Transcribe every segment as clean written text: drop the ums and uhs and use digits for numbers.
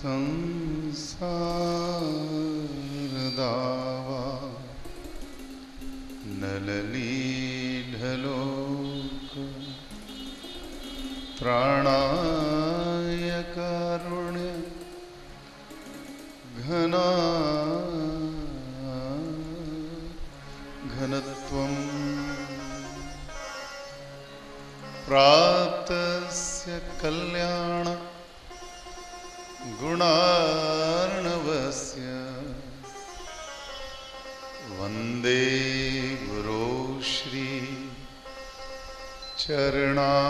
संसार दावा नललीढलोक त्राणाय कारुण्य घना घनत्वं प्राप्तस्य कल्याण गुणार्णवस्य वन्दे गुरो श्री चरणारविन्दम्।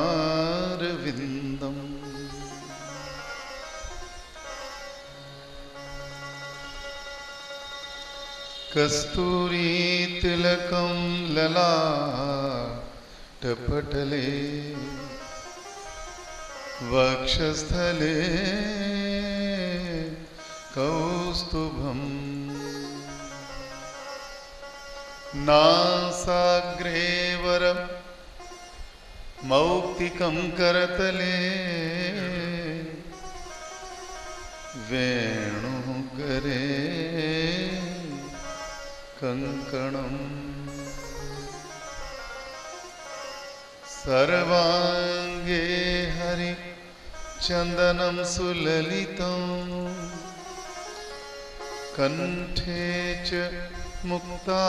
कस्तूरी तिलकं ललाटपटले वक्षस्थले कौस्तुभम् नासाग्रे वरं मौक्तिकं करतले वेणुकरे कंकणम् सर्वांगे हरि चंदनं सुललितं कंठे च मुक्तावली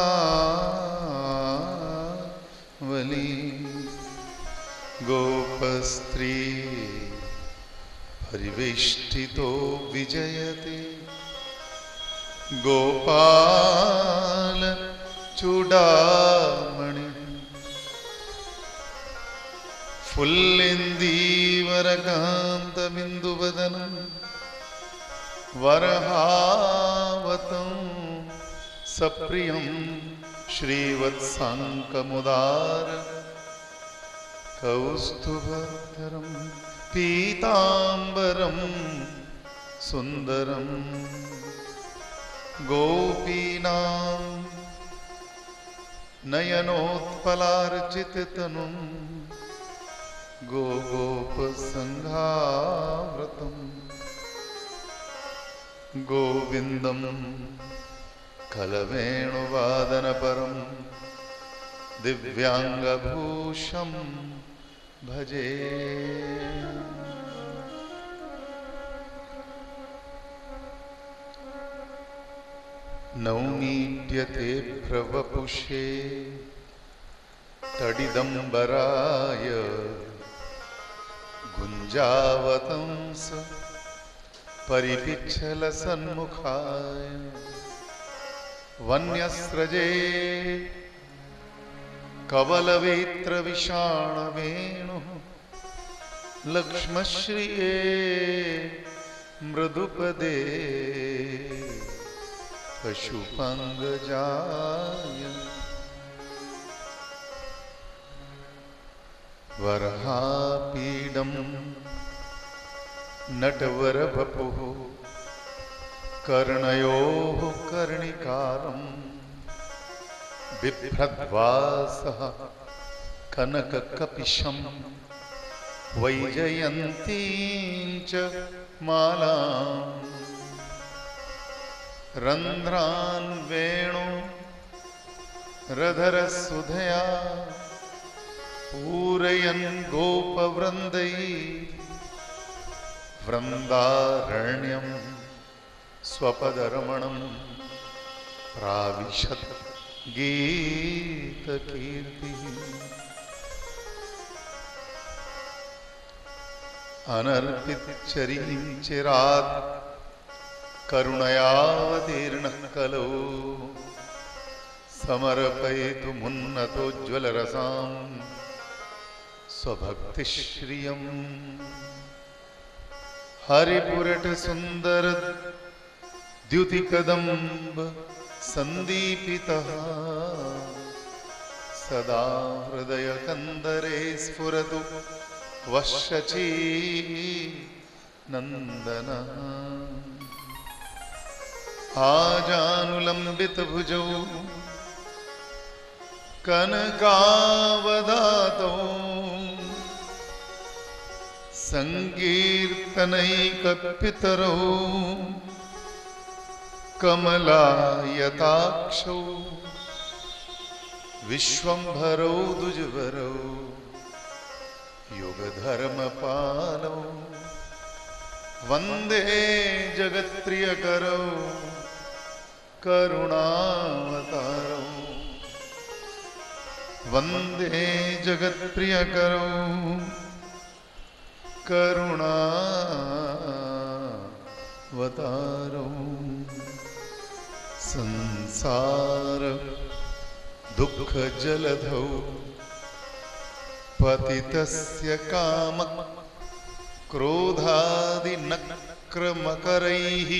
गोपस्त्री परिवेष्टितो विजयते गोपाल चूडामणि फुल्लिन्दीवरकान्त बिन्दुवदनं वरहावतं सप्रियं श्रीवत्साङ्कमुदार कौस्तुभधरं पीताम्बरं सुन्दरं गोपीनां नयनोत्पलार्चिततनुं गोगोपसंघाव्रतं गोविन्दं कलवेणुवादनपरं दिव्यांगभूषं भजे। नौमीड्यते प्रवपुषे तडिदंबराय गुंजावतंस परिपिच्छल सन्मुखाय वन्यस्रजे कवलवेत्र विषाणवेणु लक्ष्मश्रिये मृदुपदे पशुपंगजाय वरहापीडं नटवरवपुः कर्णयोः कर्णिकारं बिभ्रद्वासः कनककपिशं वैजयन्तीं च मालाम् रंध्रान् वेणु रधरसुधया पूरयन् गोपवृन्दै वृन्दारण्यं स्वपदरमणं प्राविशत् गीतकीर्तिः अनर्पितचरीं चिरात् करुणयावतीर्णः कलौ समर्पयितुमुन्नतोज्ज्वलरसां स्वभक्तिश्रियम् हरिपुरटसुन्दर द्युतिकदम्ब सन्दीपितः सदा हृदयकन्दरे स्फुरतु वशची नन्दनः आजानुलम्बितभुजौ कनकावदातौ संकीर्तनैकपितरौ कमलायताक्षौ विश्वम्भरौ द्विजवरौ युगधर्मपालौ वन्दे जगत्प्रियकरौ करुणावतारौ वन्दे जगत्प्रियकरौ करुणावतारौ संसार दुःख जलधौ पतितस्य काम क्रोधादिनक्रमकरैः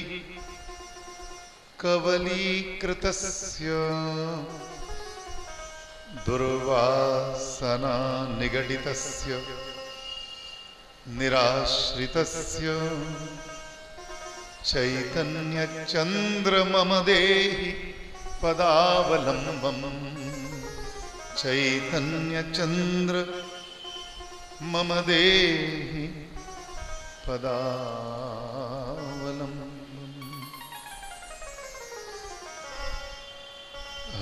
कवलीकृतस्य दुर्वासना निगडितस्य निराश्रितस्य चैतन्यचन्द्रमम देहि पदावलम्बम् चैतन्यचन्द्र मम देहि पदावलम्बम्।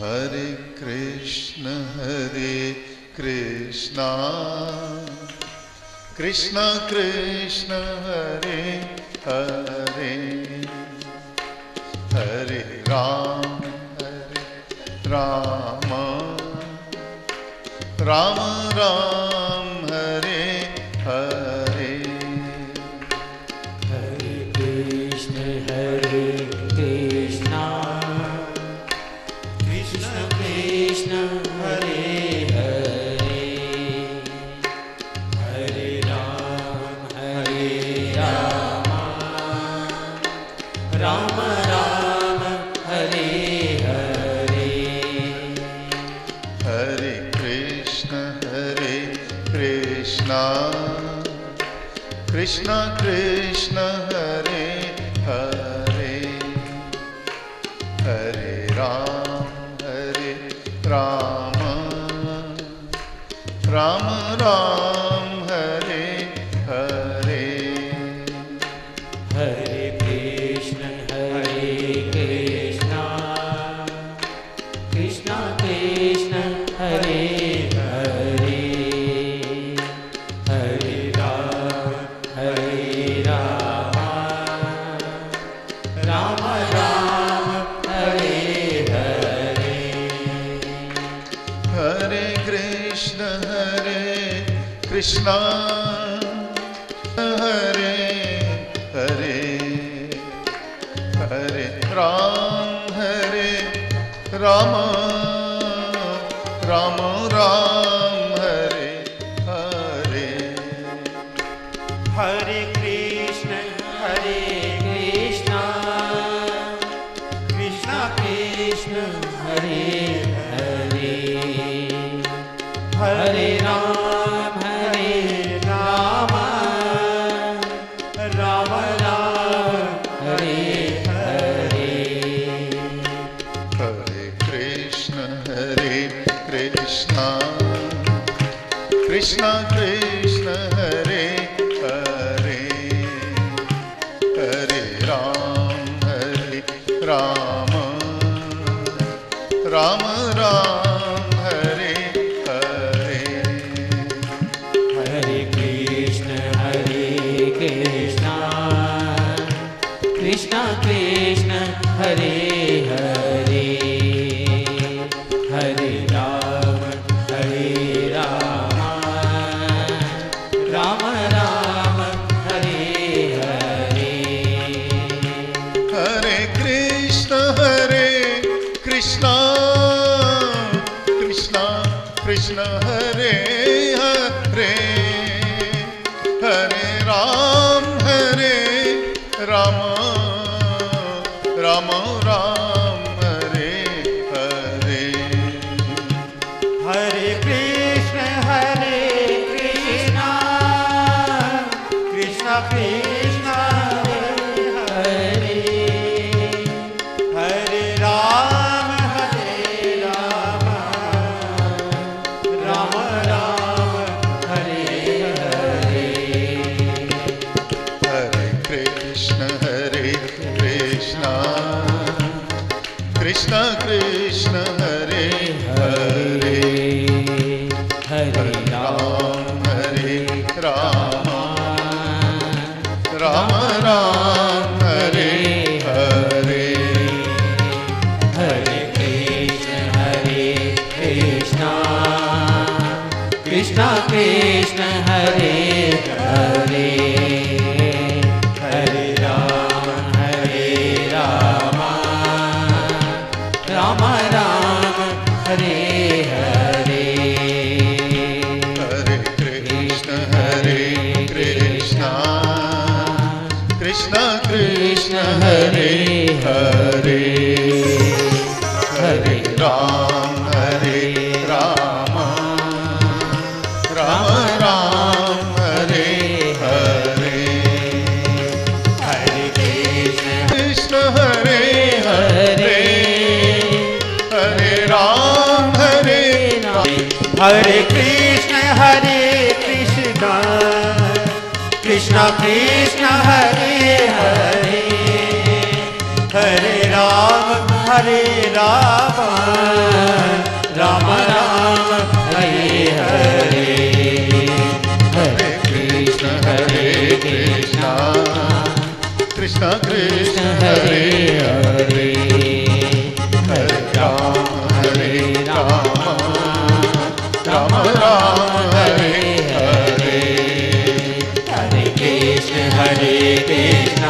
हरे कृष्ण कृष्ण कृष्ण हरे हरे हरे राम राम राम हरे हरे हरे कृष्ण कृष्ण कृष्ण हरे हरे हरे राम राम राम हरे हरे हरे कृष्ण कृष्ण कृष्ण हरे हरे हरे राम राम राम हरे हरे हरे कृष्ण कृष्ण कृष्ण हरे हरे हरे राम राम राम हरे हरे हरे कृष्ण हरे हरे हरे राम राम राम हरे हरे हरे कृष्ण कृष्ण कृष्ण हरे हरे हरे राम राम हरे हरे हरे कृष्ण कृष्ण कृष्ण हरे हरे हरे राम राम राम हरे हरे हरे कृष्ण कृष्ण कृष्ण हरे हरे हरे राम राम राम हरे हरे हरे कृष्ण कृष्ण कृष्ण हरे हरे हरे राम राम राम हरे हरे हरे कृष्ण कृष्ण कृष्ण हरे हरे राम राम राम हरे हरे राम राम हरे हरे हरे कृष्ण कृष्ण कृष्ण हरे हरे हरे राम राम राम हरे हरे हरे कृष्ण कृष्ण कृष्ण हरे हरे हरे राम राम राम हरे हरे हरे कृष्ण हरे हरे हरे राम हरे कृष्ण कृष्ण कृष्ण हरे हरे हरे राम राम राम हरे हरे हरे कृष्ण कृष्ण कृष्ण हरे हरे हरे राम राम राम हरे हरे हरे कृष्ण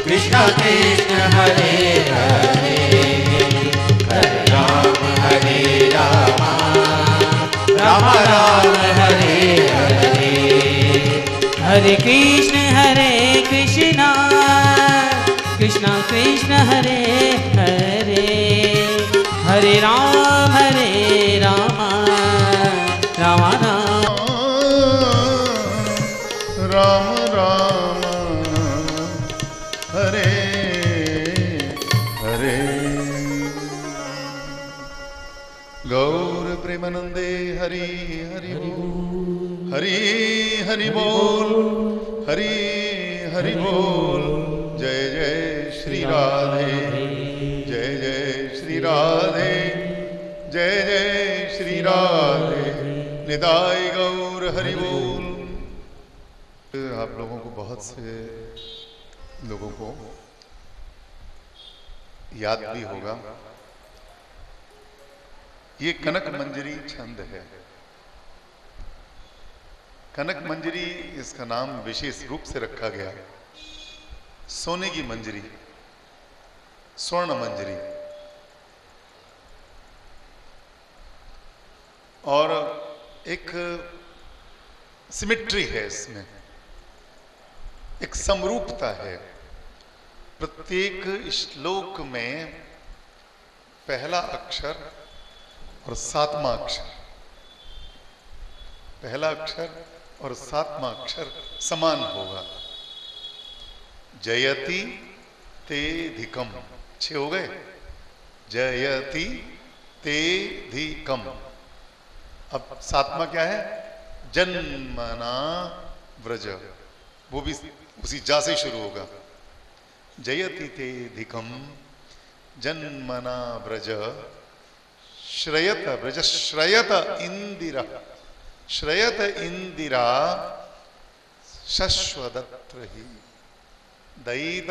कृष्ण कृष्ण हरे हरे हरे राम राम राम हरे हरे हरे कृष्ण कृष्ण कृष्ण हरे हरे हरे राम राम राम राम राम हरे हरे गौर प्रेमानंदे हरि हरि बोल हरि हरि बोल हरि हरि बोल जय जय श्री राधे जय जय श्री राधे जय जय श्री राधे निदाय गौर हरि बोल। आप लोगों को बहुत से लोगों को याद भी होगा, ये कनक मंजरी छंद है। कनक मंजरी इसका नाम विशेष रूप से रखा गया, सोने की मंजरी, स्वर्ण मंजरी। और एक सिमेट्री है इसमें, एक समरूपता है। प्रत्येक श्लोक में पहला अक्षर और सातवां अक्षर, पहला अक्षर और सातवां अक्षर समान होगा। जयति ते धिकम, 6 हो गए। जयति ते धिकम। अब सातवां क्या है? जन्मना व्रज, वो भी उसी जा से शुरू होगा। जयति ते धिकम जन्मना व्रज श्रयत व्रज श्रयत इंदिरा, श्रयत इंदिरा शश्वदत्र ही दैत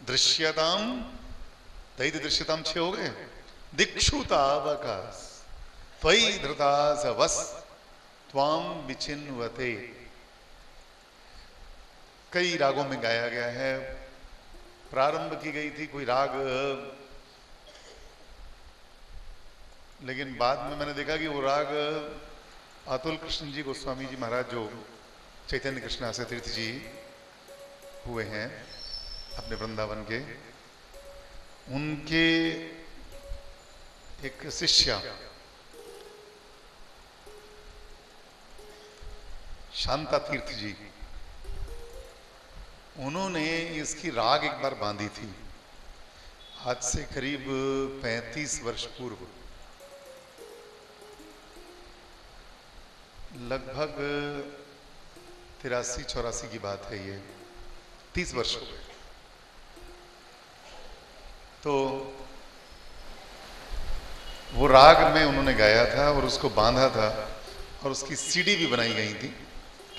दृश्यताम, दैत दृश्यताम 6 हो गए। दिक्षुतावकाश त्वयि धृतासवस त्वाम विचिन्वते। कई रागों में गाया गया है, प्रारंभ की गई थी कोई राग, लेकिन बाद में मैंने देखा कि वो राग अतुल कृष्ण जी गोस्वामी जी महाराज, जो चैतन्य कृष्ण आश्रय तीर्थ जी हुए हैं अपने वृंदावन के, उनके एक शिष्या शांता तीर्थ जी, उन्होंने इसकी राग एक बार बांधी थी, आज से करीब 35 वर्ष पूर्व, लगभग 83-84 की बात है, ये 30 वर्ष हो गए। तो वो राग में उन्होंने गाया था और उसको बांधा था, और उसकी सीडी भी बनाई गई थी,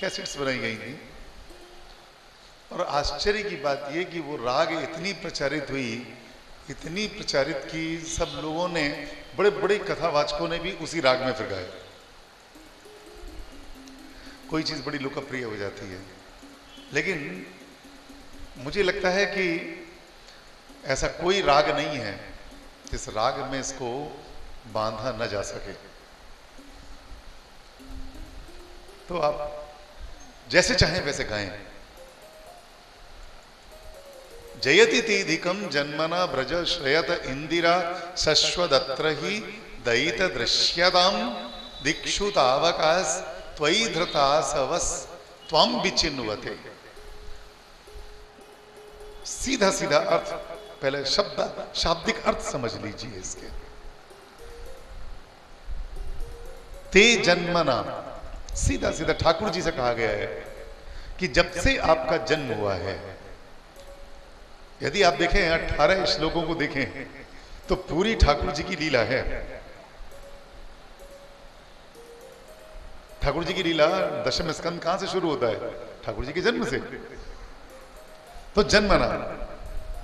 कैसेट्स बनाई गई थी। और आश्चर्य की बात यह कि वो राग इतनी प्रचारित हुई, इतनी प्रचारित की, सब लोगों ने, बड़े बड़े कथावाचकों ने भी उसी राग में फिर गाया। कोई चीज बड़ी लोकप्रिय हो जाती है, लेकिन मुझे लगता है कि ऐसा कोई राग नहीं है जिस राग में इसको बांधा न जा सके। तो आप जैसे चाहें वैसे गाएं। जयति तीधिकम जन्मना ब्रज श्रयत इंदिरा शश्वदत्र ही दयित दृश्यताम दिक्षु तावकाश त्वयि धृता सवस त्वम विचिन्वते। सीधा सीधा अर्थ, पहले शाब्दिक अर्थ समझ लीजिए इसके। ते जन्मना, सीधा सीधा ठाकुर जी से कहा गया है कि जब से आपका जन्म हुआ है, यदि आप देखें 18 श्लोकों को देखें तो पूरी ठाकुर जी की लीला है। ठाकुर जी की लीला दशम स्कंद कहां से शुरू होता है? ठाकुर जी के जन्म से। तो जन्मना,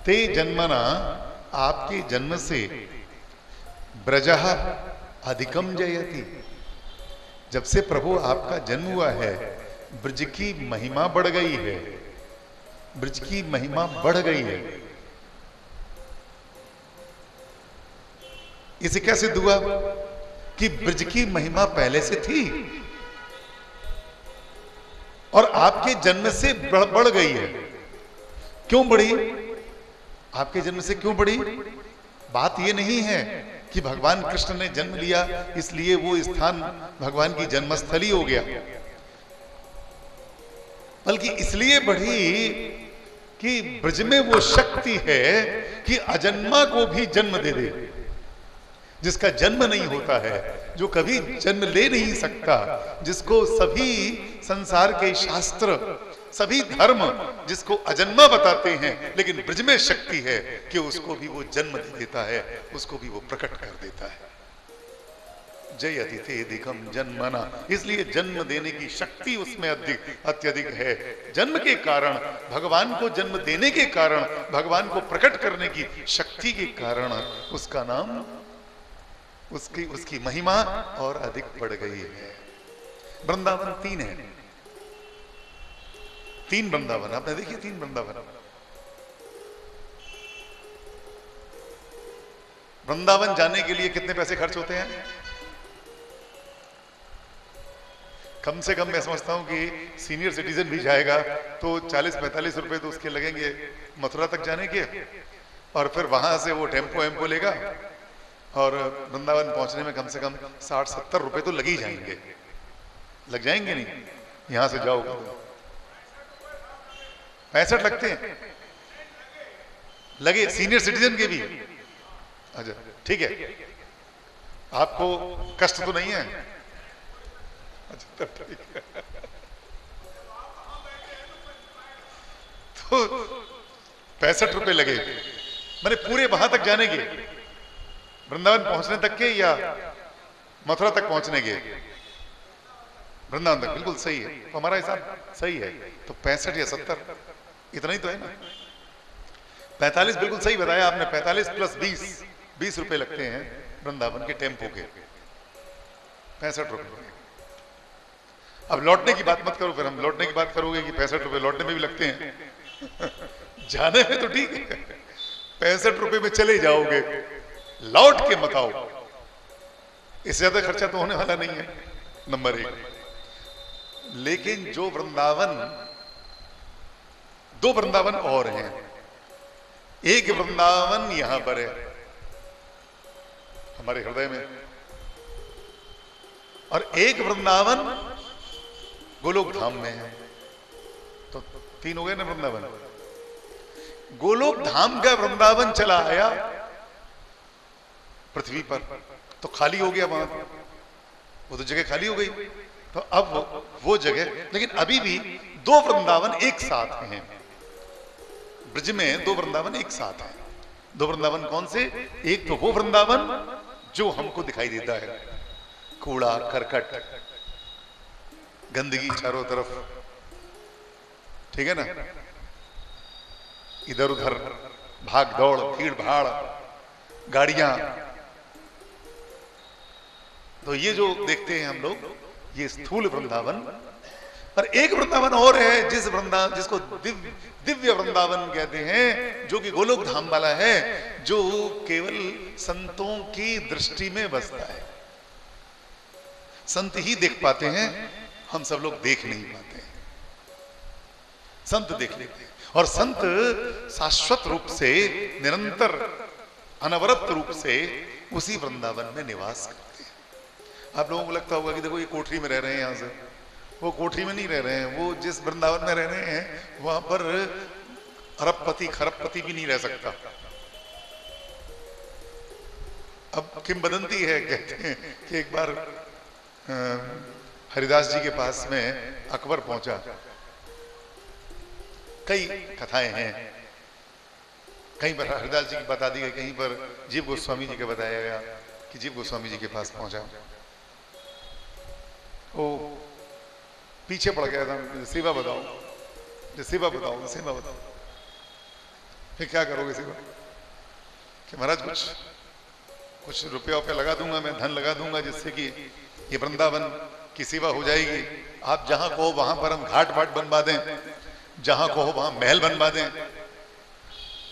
ते जन्मना, आपके जन्म से, ब्रजः अधिकम जयति, जब से प्रभु आपका जन्म हुआ है ब्रज की महिमा बढ़ गई है, ब्रज की महिमा बढ़ गई है। इसे क्या सिद्ध हुआ कि ब्रज की महिमा पहले से थी और आपके जन्म से बढ़ गई है। क्यों बढ़ी? आपके जन्म से क्यों बढ़ी? बात यह नहीं है कि भगवान कृष्ण ने जन्म लिया इसलिए वो स्थान भगवान की जन्मस्थली हो गया, बल्कि इसलिए बढ़ी कि ब्रज में वो शक्ति है कि अजन्मा को भी जन्म दे दे। जिसका जन्म नहीं होता है, जो कभी जन्म ले नहीं सकता, जिसको सभी संसार के शास्त्र, सभी धर्म जिसको अजन्मा बताते हैं, लेकिन ब्रज में शक्ति है कि उसको भी वो जन्म दे देता है, उसको भी वो प्रकट कर देता है। जयति तेधिकम जन्मना, इसलिए जन्म देने की शक्ति उसमें अत्यधिक है। जन्म के कारण, भगवान को जन्म देने के कारण, भगवान को प्रकट करने की शक्ति के कारण उसका नाम, उसकी महिमा और अधिक बढ़ गई है। वृंदावन 3 है, 3 वृंदावन आपने देखिए, 3 वृंदावन। वृंदावन जाने के लिए कितने पैसे खर्च होते हैं? कम से कम मैं समझता हूं कि सीनियर सिटीजन भी जाएगा तो 40-45 रुपए तो उसके लगेंगे मथुरा तक जाने के, और फिर वहां से वो टेम्पो लेगा और वृंदावन पहुंचने में कम से कम 60-70 रुपए तो लग ही जाएंगे। लग जाएंगे नहीं? यहां से जाओ 65 लगते हैं, लगे सीनियर सिटीजन के भी। अच्छा ठीक है, आपको कष्ट तो नहीं है? अच्छा ठीक है। तो 65 रुपए लगे, मैंने पूरे वहां तक जाने के, वृंदावन पहुंचने तक के या मथुरा तक पहुंचने के? वृंदावन तक, बिल्कुल सही है। तो हमारा हिसाब सही है, तो 65 या 70 इतना ही तो है ना। 45 बिल्कुल सही बताया आपने, 45 प्लस 20 रुपए लगते हैं वृंदावन के टेम्पो के, 65 रुपए। अब लौटने की बात मत करो, फिर हम लौटने की बात करोगे कि 65 रुपए लौटने में भी लगते हैं। जाने में तो ठीक है, 65 रुपए में चले जाओगे, लौट के मत आओ, इससे ज्यादा खर्चा तो होने वाला नहीं है, नंबर 1। लेकिन जो वृंदावन, 2 वृंदावन और हैं। एक वृंदावन यहां पर है हमारे हृदय में, और एक वृंदावन गोलोक धाम में है। तो 3 हो गए ना वृंदावन। गोलोक धाम का वृंदावन चला आया पृथ्वी पर, तो खाली हो गया वहां, वो तो जगह खाली हो गई। तो अब वो जगह, लेकिन अभी भी 2 वृंदावन एक साथ हैं। ब्रज में 2 वृंदावन एक साथ हैं। 2 वृंदावन कौन से? एक तो वो वृंदावन जो हमको दिखाई देता है, कूड़ा करकट, गंदगी चारों तरफ, ठीक है ना, इधर उधर भाग दौड़, भीड़ भाड़, गाड़ियां। तो ये जो देखते हैं हम लोग, ये स्थूल वृंदावन। पर एक वृंदावन और है जिसको दिव्य वृंदावन कहते हैं, जो कि गोलोक धाम वाला है, जो केवल संतों की दृष्टि में बसता है। संत ही देख पाते हैं, हम सब लोग देख नहीं पाते हैं। संत देख लेते हैं, और संत शाश्वत रूप से, निरंतर अनवरत रूप से उसी वृंदावन में निवास करते हैं। आप लोगों को लगता होगा कि देखो ये कोठरी में रह रहे हैं, यहां से वो कोठरी में नहीं रह रहे हैं, वो जिस वृंदावन में रह रहे हैं वहां पर अरबपति खरबपति भी नहीं रह सकता। अब किंवदंती है, कहते हैं कि एक बार हरिदास जी के पास में अकबर पहुंचा। कई कथाएं हैं, कहीं पर हरिदास जी की बता दी गई, कहीं पर जीव गोस्वामी जी के बताया गया कि जीव गोस्वामी जी के पास पहुंचा, वो पीछे पड़ गया था, सेवा बताओ, सेवा बताओ, सेवा बताओ। फिर क्या करोगे सेवा? कि महाराज कुछ रुपया वुपया लगा दूंगा, मैं धन लगा दूंगा, जिससे कि ये वृंदावन की सेवा हो जाएगी। आप जहां कहो वहां पर हम घाट भाट बनवा दें, जहां कहो वहां महल बनवा दें।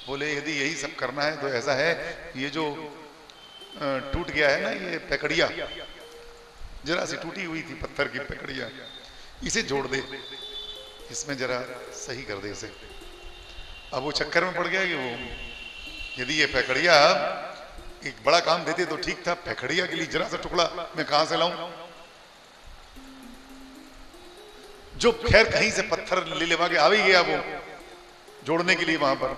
बोले यदि यही सब करना है तो ऐसा है, ये जो टूट गया है ना, ये पेकड़िया जरा सी टूटी हुई थी, पत्थर की पेकड़िया, इसे जोड़ दे, इसमें जरा सही कर दे इसे। अब वो चक्कर में पड़ गया कि वो यदि ये पेकड़िया एक बड़ा काम देते तो ठीक था, पेकड़िया के लिए जरा सा टुकड़ा मैं कहां से लाऊं? जो खैर कहीं से पत्थर ले लेवा के आ ही गया वो जोड़ने के लिए वहां पर,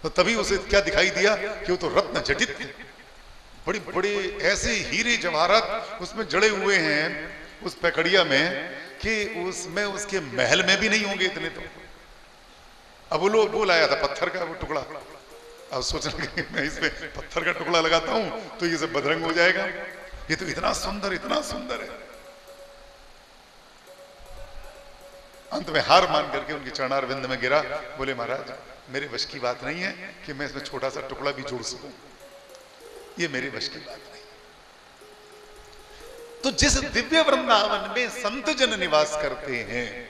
तो तभी उसे क्या दिखाई दिया कि वो तो रत्न जटित थे, बड़ी बड़ी ऐसे हीरे जवाहरात उसमें जड़े हुए हैं उस पेकड़िया में, कि उसमें उसके महल में भी नहीं होंगे इतने। तो अब वो लाया था पत्थर का वो टुकड़ा। अब सोचने कि मैं इसमें पत्थर का टुकड़ा लगाता हूं तो ये सब बदरंग हो जाएगा, ये तो इतना सुंदर है। अंत में हार मान करके उनके चरणार विंद में गिरा, बोले महाराज मेरे वश की बात नहीं है कि मैं इसमें छोटा सा टुकड़ा भी जोड़ सकूं, ये मेरे वश की बात नहीं। तो जिस दिव्य वृंदावन में संत जन निवास करते हैं,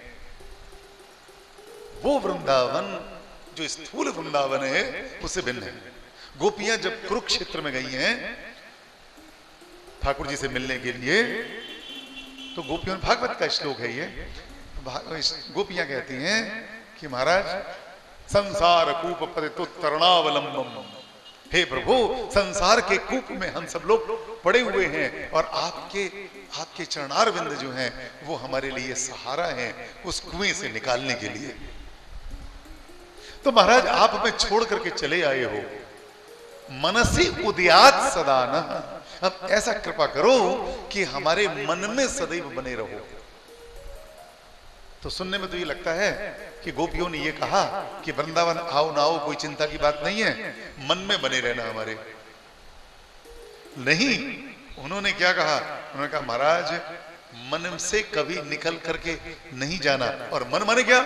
वो वृंदावन जो स्थूल वृंदावन है उससे भिन्न है। गोपियां जब कुरुक्षेत्र में गई हैं ठाकुर जी से मिलने के लिए, तो गोपियों, भागवत का श्लोक है ये, गोपियां कहती हैं कि महाराज संसार कूप पतितुत्तरणावलंबम, हे प्रभु संसार के कूप में हम सब लोग पड़े हुए हैं, और आपके चरणार बिंद जो हैं वो हमारे लिए सहारा है उस कुएं से निकालने के लिए। तो महाराज आप हमें छोड़ करके चले आए हो, मनसी उद्यात सदा न, अब ऐसा कृपा करो कि हमारे मन में सदैव बने रहो। तो सुनने में तो ये लगता है कि गोपियों ने ये कहा कि वृंदावन आओ ना आओ कोई चिंता की बात नहीं है, मन में बने रहना हमारे। नहीं, उन्होंने क्या कहा? उन्होंने कहा महाराज मन से कभी निकल करके नहीं जाना, और मन माने क्या?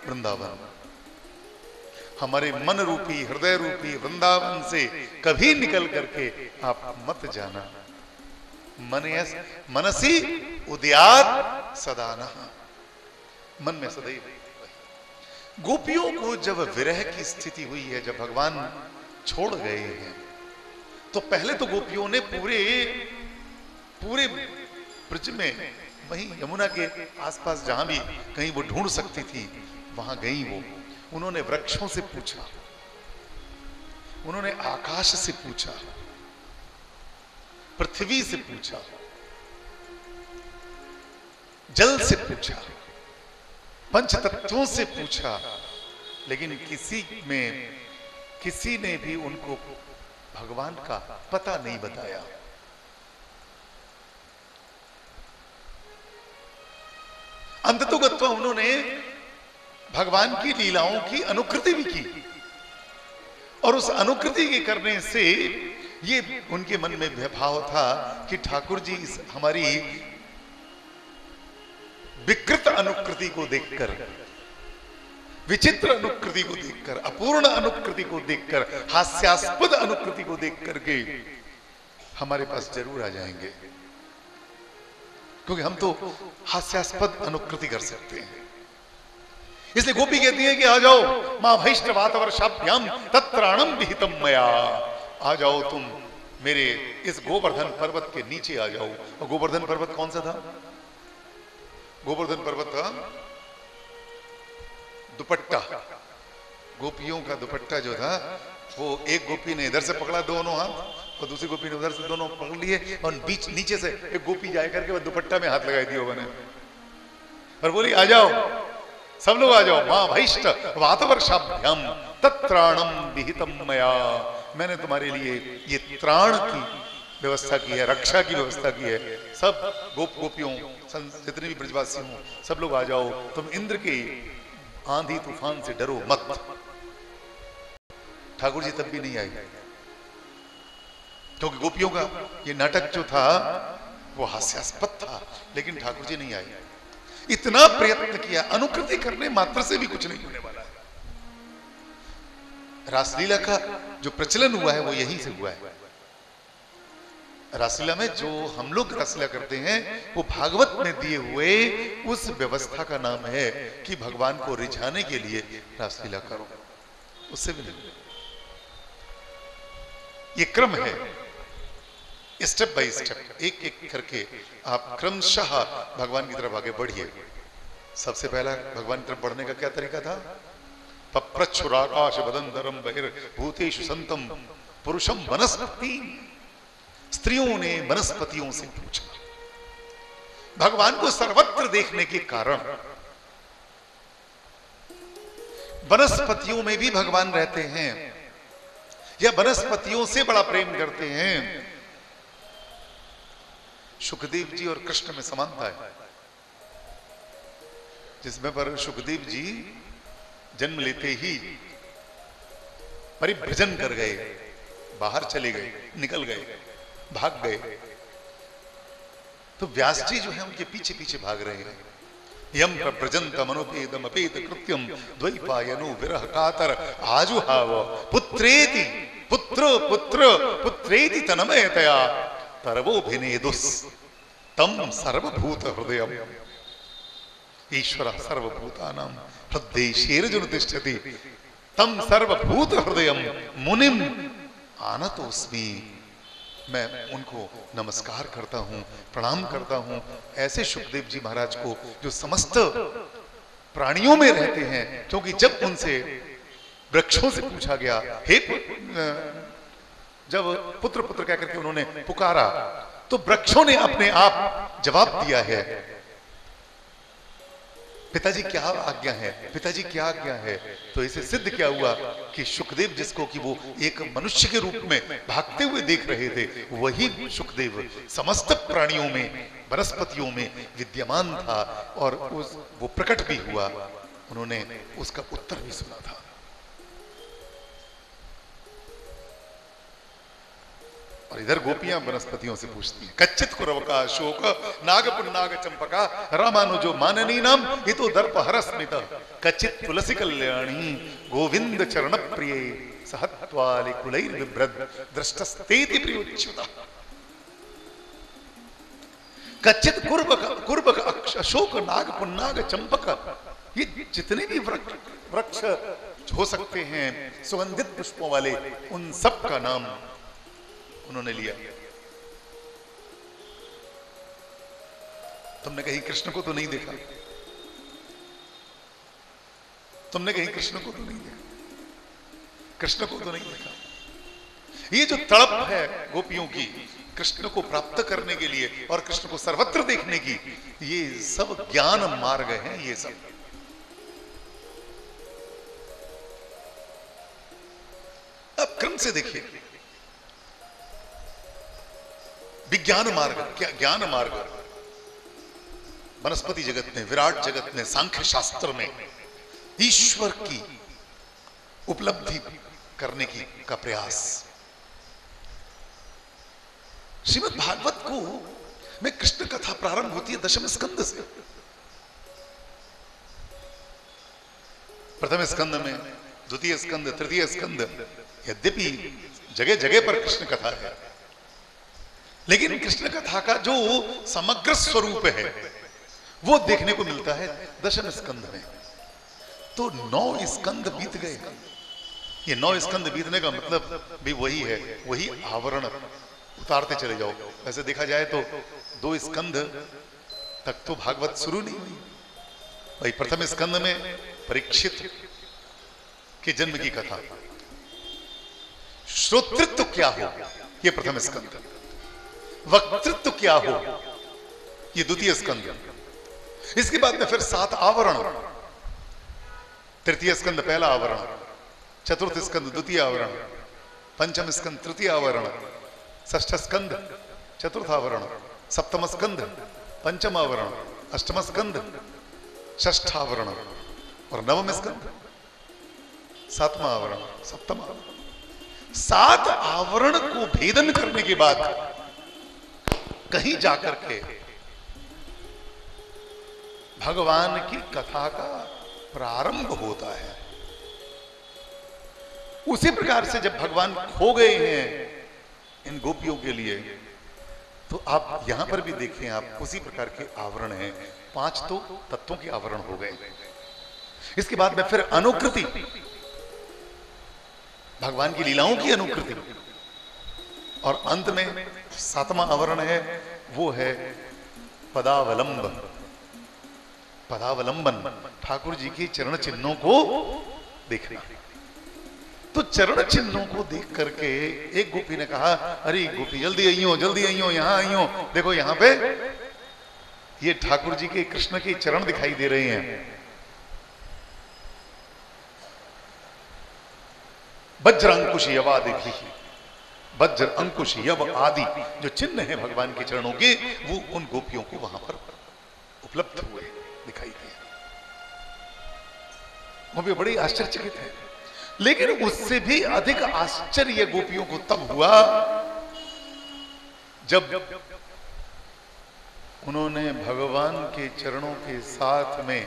वृंदावन। हमारे मन रूपी हृदय रूपी वृंदावन से कभी निकल करके आप मत जाना। मनसी उद्यात सदाना, मन में सदैव। गोपियों को जब विरह की स्थिति हुई है, जब भगवान छोड़ गए हैं, तो पहले तो गोपियों ने पूरे ब्रज में, वहीं यमुना के आसपास जहां भी कहीं वो ढूंढ सकती थी वहां गई। वो उन्होंने वृक्षों से पूछा, उन्होंने आकाश से पूछा, पृथ्वी से पूछा, जल से पूछा, पंच तत्वों से पूछा, लेकिन किसी ने भी उनको भगवान का पता नहीं बताया। अंततोगत्वा उन्होंने भगवान की लीलाओं की अनुकृति भी की, और उस अनुकृति के करने से ये उनके मन में भाव था कि ठाकुर जी इस हमारी विकृत अनुकृति को देखकर विचित्र अनुकृति को देखकर, अपूर्ण अनुकृति को देखकर, हास्यास्पद अनुकृति को देख करके हमारे पास जरूर आ जाएंगे, क्योंकि हम तो हास्यास्पद अनुकृति कर सकते हैं। इसलिए गोपी कहती है कि आ जाओ मां भैष्टवात वर्षाभ्याम तत्राणम विहितम मया, आ जाओ तुम मेरे इस गोवर्धन पर्वत के नीचे आ जाओ। और गोवर्धन पर्वत कौन सा था? गोवर्धन पर्वत था दुपट्टा, गोपियों का दुपट्टा जो था, वो एक गोपी ने इधर से पकड़ा दोनों हाथ और दूसरी गोपी ने उधर से दोनों पकड़ लिए, और बीच नीचे से एक गोपी जाए करके वो दुपट्टा में हाथ लगाई दिया बने और बोली आ जाओ सब लोग आ जाओ, मां भैष्ट वातवर्षाभ्याम तत्राणम विहितम मया, मैंने तुम्हारे लिए ये त्राण की व्यवस्था की है, रक्षा की व्यवस्था की है। सब गोपियों जितने भी ब्रजवासी हो सब लोग आ जाओ, तुम इंद्र के आंधी तूफान से डरो मत। ठाकुर जी तब भी नहीं आए, क्योंकि गोपियों का ये नाटक जो था वो हास्यास्पद था, लेकिन ठाकुर जी नहीं आए। इतना प्रयत्न किया, अनुकृति करने मात्र से भी कुछ नहीं होने वाला है। रासलीला का जो प्रचलन हुआ है वो यहीं से हुआ है। रासलीला में जो हम लोग रासलीला करते हैं वो भागवत में दिए हुए उस व्यवस्था का नाम है कि भगवान को रिझाने के लिए रासलीला करो, उससे भी नहीं। ये क्रम है, स्टेप बाय स्टेप, एक एक करके आप क्रमशः भगवान की तरफ आगे बढ़िए। सबसे पहला भगवान की तरफ बढ़ने का क्या तरीका था? पप्रच्छुराकाश वदंतरम बहिर्भूतेषु संतम पुरुषम वनस्पति, स्त्रियों ने वनस्पतियों से पूछा। भगवान को सर्वत्र देखने के कारण वनस्पतियों में भी भगवान रहते हैं या वनस्पतियों से बड़ा प्रेम करते हैं। सुखदेव जी और कृष्ण में समानता है, जिसमें पर सुखदेव जी जन्म लेते ही परिभ्रजन कर गए, बाहर चले गए, निकल गए, भाग गए। तो व्यास जी जो है उनके पीछे पीछे भाग रहे हैं। यम प्रव्रजंतम अनुपेदम अपेत कृत्यम द्वैपायनो विरह कातर आजुहाव पुत्रेति पुत्र पुत्र पुत्रेति तन्मयतया तरवोभिनेदुस तम सर्वभूत हृदयम ईश्वर सर्वभूतानां हृदयेषु तिष्ठति तम सर्वभूत हृदयम मुनिम आनतोस्मि। मैं उनको नमस्कार करता हूं, प्रणाम करता हूं, ऐसे सुखदेव जी महाराज को जो समस्त प्राणियों में रहते हैं। क्योंकि जब उनसे वृक्षों से पूछा गया, हे जब पुत्र पुत्र कहकर के उन्होंने पुकारा, तो वृक्षों ने अपने आप जवाब दिया है, पिताजी क्या आज्ञा है, पिताजी क्या आज्ञा है। तो इसे सिद्ध क्या हुआ कि सुखदेव जिसको कि वो एक मनुष्य के रूप में भागते हुए देख रहे थे, वही सुखदेव समस्त प्राणियों में, वनस्पतियों में विद्यमान था और वो प्रकट भी हुआ। उन्होंने उसका उत्तर भी सुना था। और इधर गोपियां वनस्पतियों से पूछती हैं, कच्चित कुरवका शोक नागपुन्नाग चंपका रामानुजो माननी नाम हितो दर्प हरस्मित कच्चित तुलसी कल्याणी गोविंद चरण प्रिय सहत्वालि कुलैर विभ्रद दृष्टस्तेति प्रियोच्युता। कच्चित कुर्बक अशोक नागपुन्नाग चंपक, ये जितने भी वृक्ष हो सकते हैं सुगंधित पुष्पों वाले, उन सब का नाम उन्होंने लिया। तुमने कहीं कृष्ण को तो नहीं देखा, तुमने कहीं कृष्ण को तो नहीं देखा, कृष्ण को तो नहीं देखा। ये जो तड़प है गोपियों की कृष्ण को प्राप्त करने के लिए और कृष्ण को सर्वत्र देखने की, ये सब ज्ञान मार्ग हैं। ये सब अब क्रम से देखिए, विज्ञान मार्ग, क्या ज्ञान मार्ग, वनस्पति जगत में, विराट जगत में, सांख्य शास्त्र में ईश्वर की उपलब्धि करने की का प्रयास। श्रीमद् भागवत को में कृष्ण कथा प्रारंभ होती है दशम स्कंद से। प्रथम स्कंद में, द्वितीय स्कंद, तृतीय स्कंद, यद्यपि जगह जगह पर कृष्ण कथा है, लेकिन कृष्ण कथा का जो समग्र स्वरूप है वो देखने को मिलता है दशम स्कंद में। तो 9 स्कंद बीत गए। ये 9 स्कंद बीतने का मतलब भी वही है, वही आवरण उतारते चले जाओ। वैसे देखा जाए तो 2 स्कंद तक तो भागवत शुरू नहीं हुई। भाई प्रथम स्कंद में परीक्षित के जन्म की कथा, श्रोतृत्व क्या हो ये प्रथम स्कंद, वक्तृत्व क्या हो ये द्वितीय स्कंद। इसके बाद में फिर 7 आवरण, तृतीय स्कंद पहला आवरण, चतुर्थ स्कंद द्वितीय आवरण, पंचम स्कंद तृतीय आवरण, षष्ठ स्कंद चतुर्थ आवरण, सप्तम स्कंद पंचम आवरण, अष्टम स्कंद षष्ठ आवरण और नवम स्कंद सातवां आवरण, सप्तम आवरण। 7 आवरण को भेदन करने के बाद कहीं जाकर के भगवान की कथा का प्रारंभ होता है। उसी प्रकार से जब भगवान खो गए हैं इन गोपियों के लिए, तो आप यहां पर भी देखें, आप उसी प्रकार के आवरण हैं। 5 तो तत्वों के आवरण हो गए। इसके बाद में फिर अनुकृति, भगवान की लीलाओं की अनुकृति, और अंत में 7वां आवरण है, वो है पदावलंबन। पदावलंबन ठाकुर जी के चरण चिन्हों को देखना। तो चरण चिन्हों को देख करके एक गोपी ने कहा, अरे गोपी जल्दी आइयो, जल्दी आइयो, यहां आइयो, देखो यहां पे ये ठाकुर जी के कृष्ण के चरण दिखाई दे रहे हैं। वज्र अंकुश यव आदि, वज्र अंकुश यव आदि जो चिन्ह है भगवान के चरणों के, वो उन गोपियों को वहां पर उपलब्ध हुए, दिखाई दिए। वो भी बड़ी आश्चर्यचकित है। लेकिन उससे भी अधिक आश्चर्य गोपियों को तब हुआ जब उन्होंने भगवान के चरणों के साथ में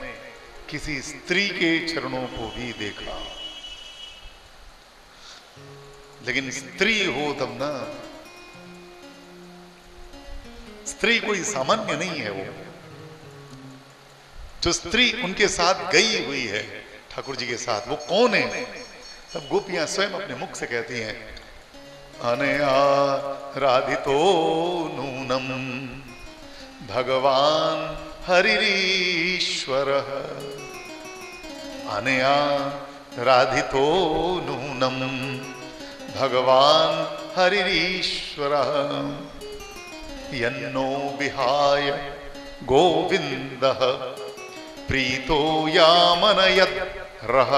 किसी स्त्री के चरणों को भी देखा। लेकिन स्त्री हो तब ना, स्त्री कोई सामान्य नहीं है। वो जो स्त्री उनके साथ गई हुई है ठाकुर जी के साथ, वो कौन है? तब गोपियां स्वयं अपने मुख से कहती हैं, अनया राधितो नूनम भगवान हरिरीश्वर, अनया राधितो नूनम भगवान हरिरीश्वर, यन्नो विहाय गोविंदः प्रीतो यामनयत् रह।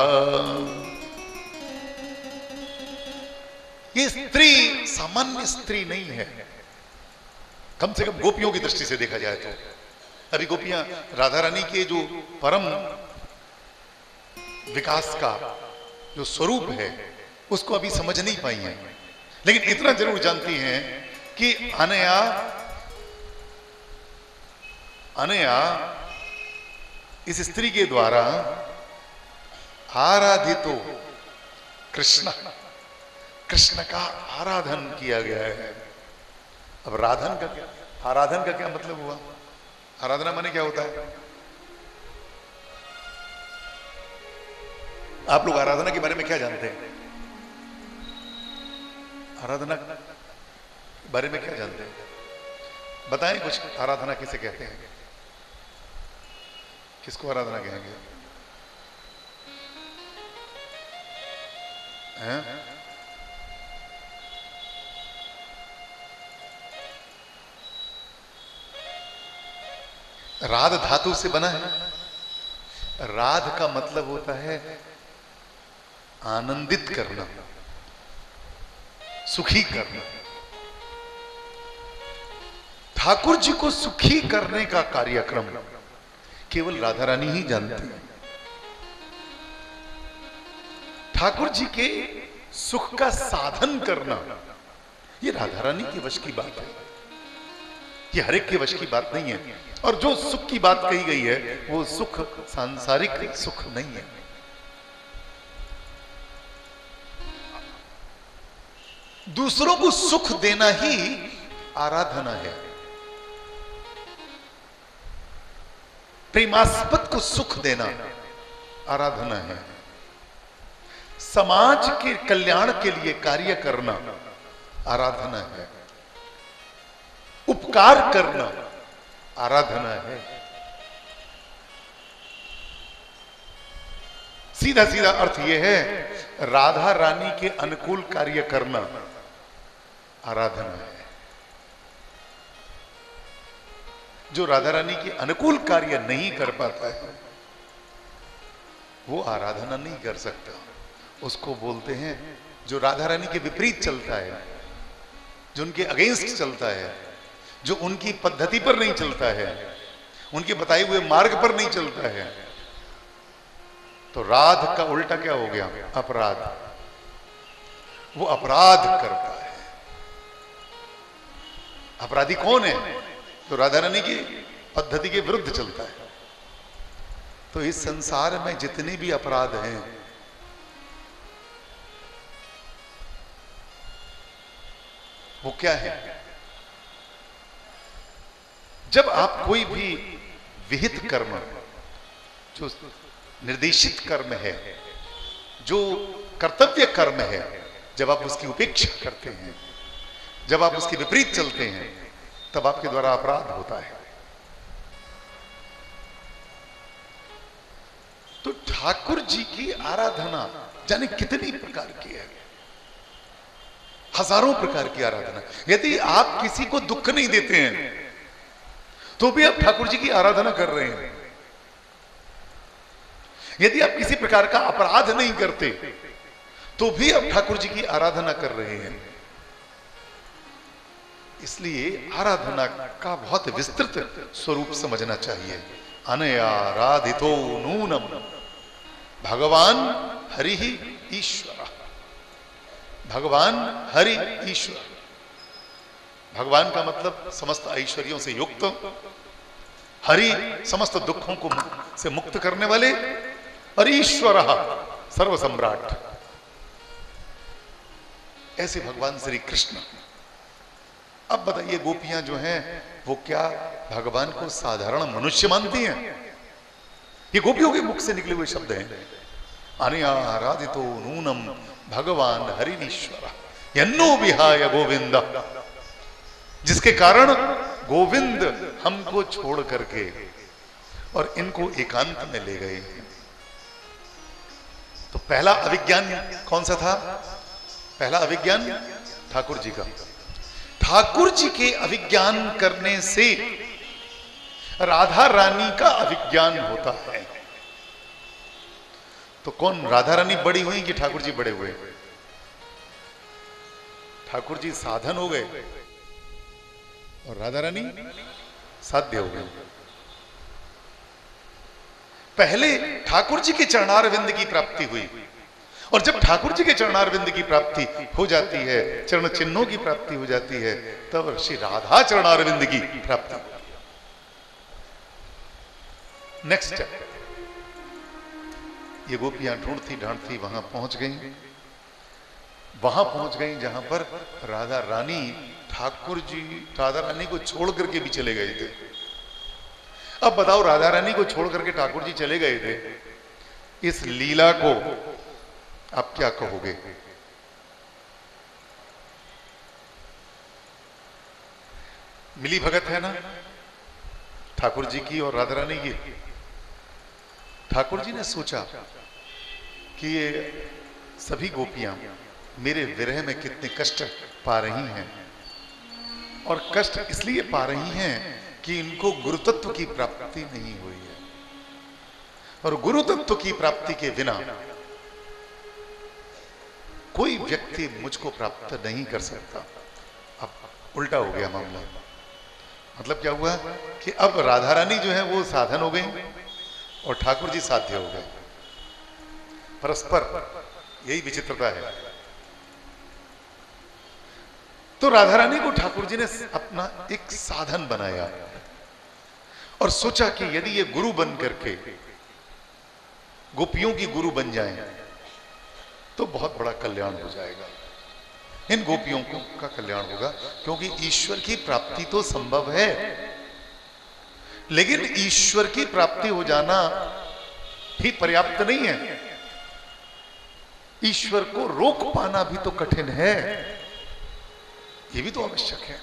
ये स्त्री सामान्य स्त्री नहीं है, कम से कम गोपियों की दृष्टि से देखा जाए तो। अभी गोपियां राधा रानी के जो परम विकास का जो स्वरूप है उसको अभी समझ नहीं पाई हैं, लेकिन इतना जरूर जानती हैं कि अनया अनया इस स्त्री के द्वारा आराधितो कृष्ण, कृष्ण का आराधन किया गया है। अब राधन का क्या, आराधन का क्या मतलब हुआ? आराधना माने क्या होता है? आप लोग आराधना के बारे में क्या जानते हैं? आराधना के बारे में क्या जानते हैं? बताएं कुछ। आराधना किसे कहते हैं? किसको आराधना कहेंगे? हैं? राध धातु से बना है। राध का मतलब होता है आनंदित करना, सुखी करना। ठाकुर जी को सुखी करने का कार्यक्रम केवल राधा रानी ही जानती है। ठाकुर जी के सुख का साधन करना ये राधा रानी के वश की बात है, ये हर एक के वश की बात नहीं है। और जो सुख की बात कही गई है वो सुख सांसारिक सुख नहीं है, दूसरों को सुख देना ही आराधना है। प्रेमास्पद को सुख देना आराधना है। समाज के कल्याण के लिए कार्य करना आराधना है। उपकार करना आराधना है। सीधा सीधा अर्थ यह है, राधा रानी के अनुकूल कार्य करना आराधना है। जो राधा रानी के अनुकूल कार्य नहीं कर पाता है वो आराधना नहीं कर सकता। उसको बोलते हैं जो राधा रानी के विपरीत चलता है, जो उनके अगेंस्ट चलता है, जो उनकी पद्धति पर नहीं चलता है, उनके बताए हुए मार्ग पर नहीं चलता है, तो राध का उल्टा क्या हो गया? अपराध। वो अपराध करता है। अपराधी कौन है? तो राधा रानी की पद्धति के विरुद्ध चलता है। तो इस संसार में जितने भी अपराध हैं, वो क्या है? जब आप कोई भी विहित कर्म, जो निर्देशित कर्म है, जो कर्तव्य कर्म है, जब आप उसकी उपेक्षा करते हैं, जब आप उसके विपरीत चलते हैं, तब आपके द्वारा अपराध होता है। तो ठाकुर जी की आराधना जाने कितनी प्रकार की है, हजारों प्रकार की आराधना। यदि आप किसी को दुख नहीं देते हैं तो भी आप ठाकुर जी की आराधना कर रहे हैं। यदि आप किसी प्रकार का अपराध नहीं करते तो भी आप ठाकुर जी की आराधना कर रहे हैं। इसलिए आराधना का बहुत विस्तृत स्वरूप समझना चाहिए। अनयाराधितो नूनम भगवान हरि ही ईश्वर। भगवान हरि ईश्वर। भगवान का मतलब समस्त ऐश्वर्यों से युक्त, हरि समस्त दुखों को से मुक्त करने वाले, और ईश्वर सर्व सम्राट। ऐसे भगवान श्री कृष्ण। अब बताइए, गोपियां जो हैं वो क्या भगवान को साधारण मनुष्य मानती हैं? ये गोपियों के मुख से निकले हुए शब्द हैं। अनयाराधितो नूनम भगवान हरिनीश्वर यन्नो विहाय गोविंद। जिसके कारण गोविंद हमको छोड़ करके और इनको एकांत में ले गए। तो पहला अभिज्ञान कौन सा था? पहला अभिज्ञान ठाकुर जी का। ठाकुर जी के अभिज्ञान करने से राधा रानी का अभिज्ञान होता है। तो कौन, राधा रानी बड़ी हुई कि ठाकुर जी बड़े हुए? ठाकुर जी साधन हो गए और राधा रानी साध्य हो गई। पहले ठाकुर जी के चरणारविंद की प्राप्ति हुई, और जब ठाकुर जी के चरणारविंद की प्राप्ति हो जाती है, चरण चिन्हों की प्राप्ति हो जाती है, तब श्री राधा चरणारविंद की प्राप्ति होती है। नेक्स्ट स्टेप, ये गोपियां ढूंढती ढांढती वहां पहुंच गई। वहां पहुंच गई जहां पर राधा रानी, ठाकुर जी राधा रानी को छोड़ करके भी चले गए थे। अब बताओ, राधा रानी को छोड़ करके ठाकुर जी चले गए थे, इस लीला को आप क्या कहोगे? मिली भगत है ना ठाकुर जी की और राधा रानी की। ठाकुर जी ने सोचा कि ये सभी गोपियां मेरे विरह में कितने कष्ट पा रही हैं, और कष्ट इसलिए पा रही हैं कि इनको गुरुतत्व की प्राप्ति नहीं हुई है, और गुरुतत्व की प्राप्ति के बिना कोई व्यक्ति मुझको प्राप्त नहीं कर सकता। अब उल्टा हो गया मामला। मतलब क्या हुआ कि अब राधा रानी जो है वो साधन हो गई और ठाकुर जी साध्य हो गए। परस्पर यही विचित्रता है। तो राधा रानी को ठाकुर जी ने अपना एक साधन बनाया और सोचा कि यदि ये गुरु बन करके गोपियों की गुरु बन जाएं तो बहुत बड़ा कल्याण हो जाएगा। इन गोपियों का कल्याण होगा, क्योंकि ईश्वर की प्राप्ति तो संभव है, लेकिन ईश्वर की प्राप्ति हो जाना ही पर्याप्त नहीं है, ईश्वर को रोक पाना भी तो कठिन है, ये भी तो आवश्यक है।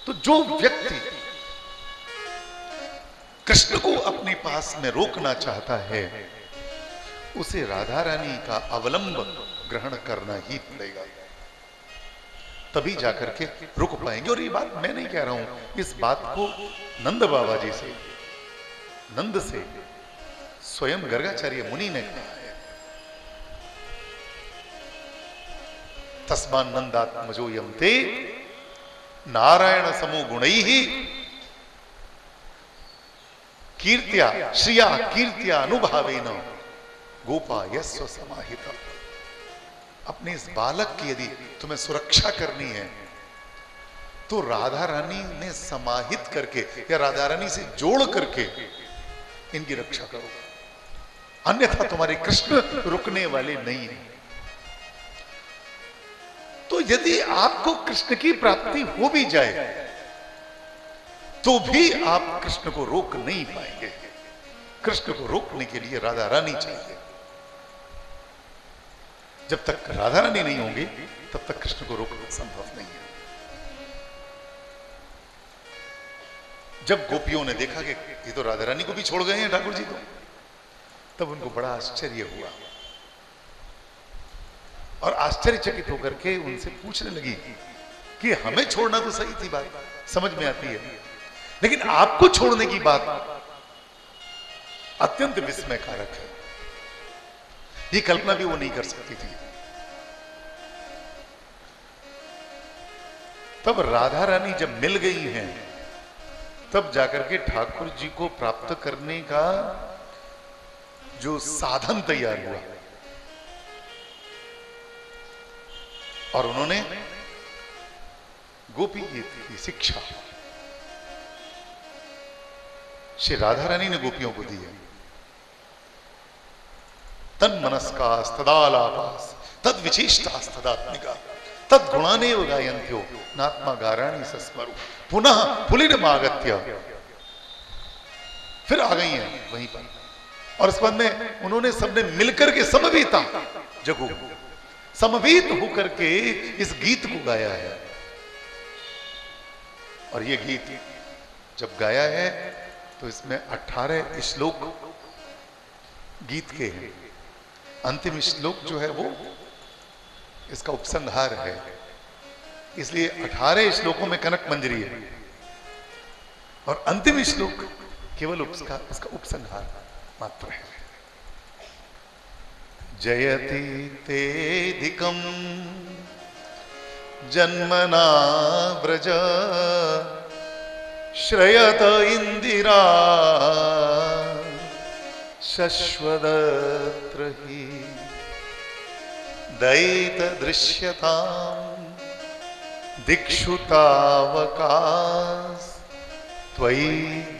तो जो व्यक्ति कृष्ण को अपने पास में रोकना चाहता है, उसे राधा रानी का अवलंब ग्रहण करना ही पड़ेगा, तभी जाकर के रुक पाएंगे। और ये बात मैं नहीं कह रहा हूं, इस बात को नंद बाबा जी से, नंद से स्वयं गर्गाचार्य मुनि ने कहा है। तस्मान नंदात्मजो यमते नारायण समो गुणैः कीर्त्या श्रिया कीर्त्या अनुभावेन गोपा यस्व समाहिता। अपने इस बालक की यदि तुम्हें सुरक्षा करनी है तो राधा रानी ने समाहित करके या राधा रानी से जोड़ करके इनकी रक्षा करो, अन्यथा तुम्हारे कृष्ण रुकने वाले नहीं है। तो यदि आपको कृष्ण की प्राप्ति हो भी जाए तो भी आप कृष्ण को रोक नहीं पाएंगे। कृष्ण को रोकने के लिए राधा रानी चाहिए। जब तक राधा रानी नहीं होंगी तब तक कृष्ण को रोकना संभव नहीं है। जब गोपियों ने देखा कि ये तो राधा रानी को भी छोड़ गए हैं ठाकुर जी, तो तब उनको बड़ा आश्चर्य हुआ और आश्चर्यचकित होकर के उनसे पूछने लगी कि हमें छोड़ना तो सही थी, बात समझ में आती है, लेकिन आपको छोड़ने की बात अत्यंत विस्मयकारक है। ये कल्पना भी वो नहीं कर सकती थी। तब राधा रानी जब मिल गई हैं, तब जाकर के ठाकुर जी को प्राप्त करने का जो साधन तैयार हुआ और उन्होंने गोपी की शिक्षा श्री राधा रानी ने गोपियों को दी है। तन मनस्कास तदालापास तद विशिष्टास तदात्मिका तद गुणाने गायन्त्यो नात्मा गाराणी सस्मरु पुनः पुलिनमागत्य। फिर आ गई हैं वहीं पर और इस बाद में उन्होंने सबने मिलकर के समवेता जगो समवेत होकर के इस गीत को गाया है। और ये गीत जब गाया है तो इसमें 18 श्लोक गीत के हैं। अंतिम श्लोक जो है वो इसका उपसंहार है, इसलिए 18 श्लोकों में कनक मंजरी है और अंतिम श्लोक केवल इसका उपसंहार मात्र है। जयति तेधिकं जन्मना व्रज श्रयत इंदिरा शश्वदत्र हि दयित दृश्यताम् दिक्षु तावकास् त्वयि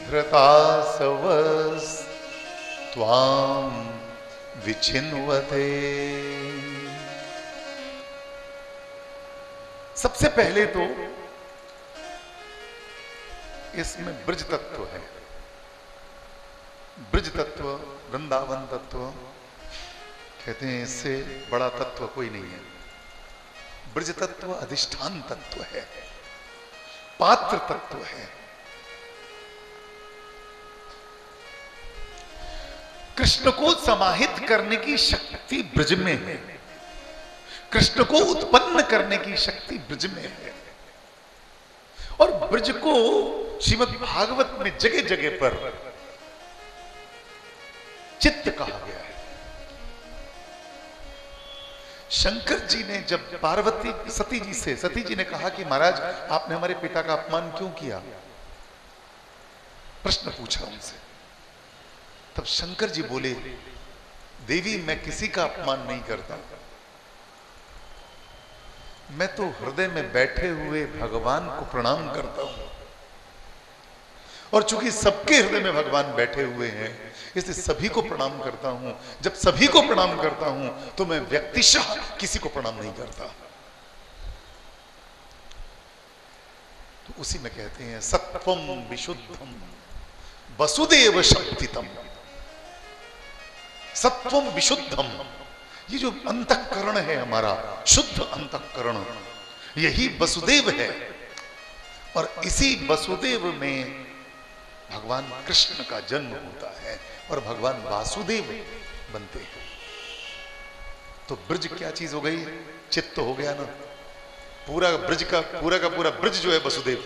धृतासवस् त्वां विचिन्वते। सबसे पहले तो इसमें ब्रज तत्व है। ब्रज तत्व, वृंदावन तत्व कहते हैं, इससे बड़ा तत्व कोई नहीं है। ब्रज तत्व अधिष्ठान तत्व है, पात्र तत्व है। कृष्ण को समाहित करने की शक्ति ब्रज में है, कृष्ण को उत्पन्न करने की शक्ति ब्रज में है। और ब्रज को श्रीमद् भागवत में जगह जगह पर चित्त कहा गया है। शंकर जी ने जब पार्वती सती जी ने कहा कि महाराज आपने हमारे पिता का अपमान क्यों किया, प्रश्न पूछा उनसे, तब शंकर जी बोले, देवी मैं किसी का अपमान नहीं करता, मैं तो हृदय में बैठे हुए भगवान को प्रणाम करता हूं। और चूंकि सबके हृदय में भगवान बैठे हुए हैं इसलिए सभी को प्रणाम करता हूं। जब सभी को प्रणाम करता हूं तो मैं व्यक्तिशः किसी को प्रणाम नहीं करता। उसी में कहते हैं सत्वम विशुद्धम वसुदेव शक्तितम। सत्वम विशुद्धम, ये जो अंतःकरण है हमारा शुद्ध अंतःकरण, यही वसुदेव है। और इसी वसुदेव में भगवान कृष्ण का जन्म होता है और भगवान वासुदेव बनते हैं। तो ब्रज क्या चीज हो गई? चित्त हो गया ना। पूरा ब्रज का पूरा ब्रज जो है वसुदेव।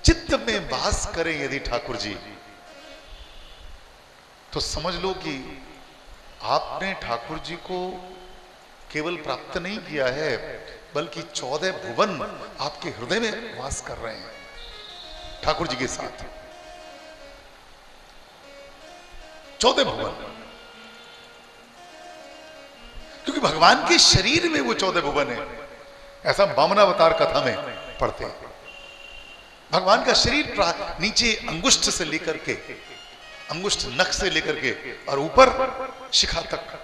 चित्त में वास करें यदि ठाकुर जी, तो समझ लो कि आपने ठाकुर जी को केवल प्राप्त नहीं किया है, बल्कि 14 भुवन आपके हृदय में वास कर रहे हैं ठाकुर जी के साथ। 14 भुवन, क्योंकि भगवान के शरीर में वो 14 भुवन है। ऐसा वामनावतार कथा में पढ़ते हैं। भगवान का शरीर नीचे अंगुष्ठ से लेकर के, अंगुष्ठ नख से लेकर के और ऊपर शिखा तक,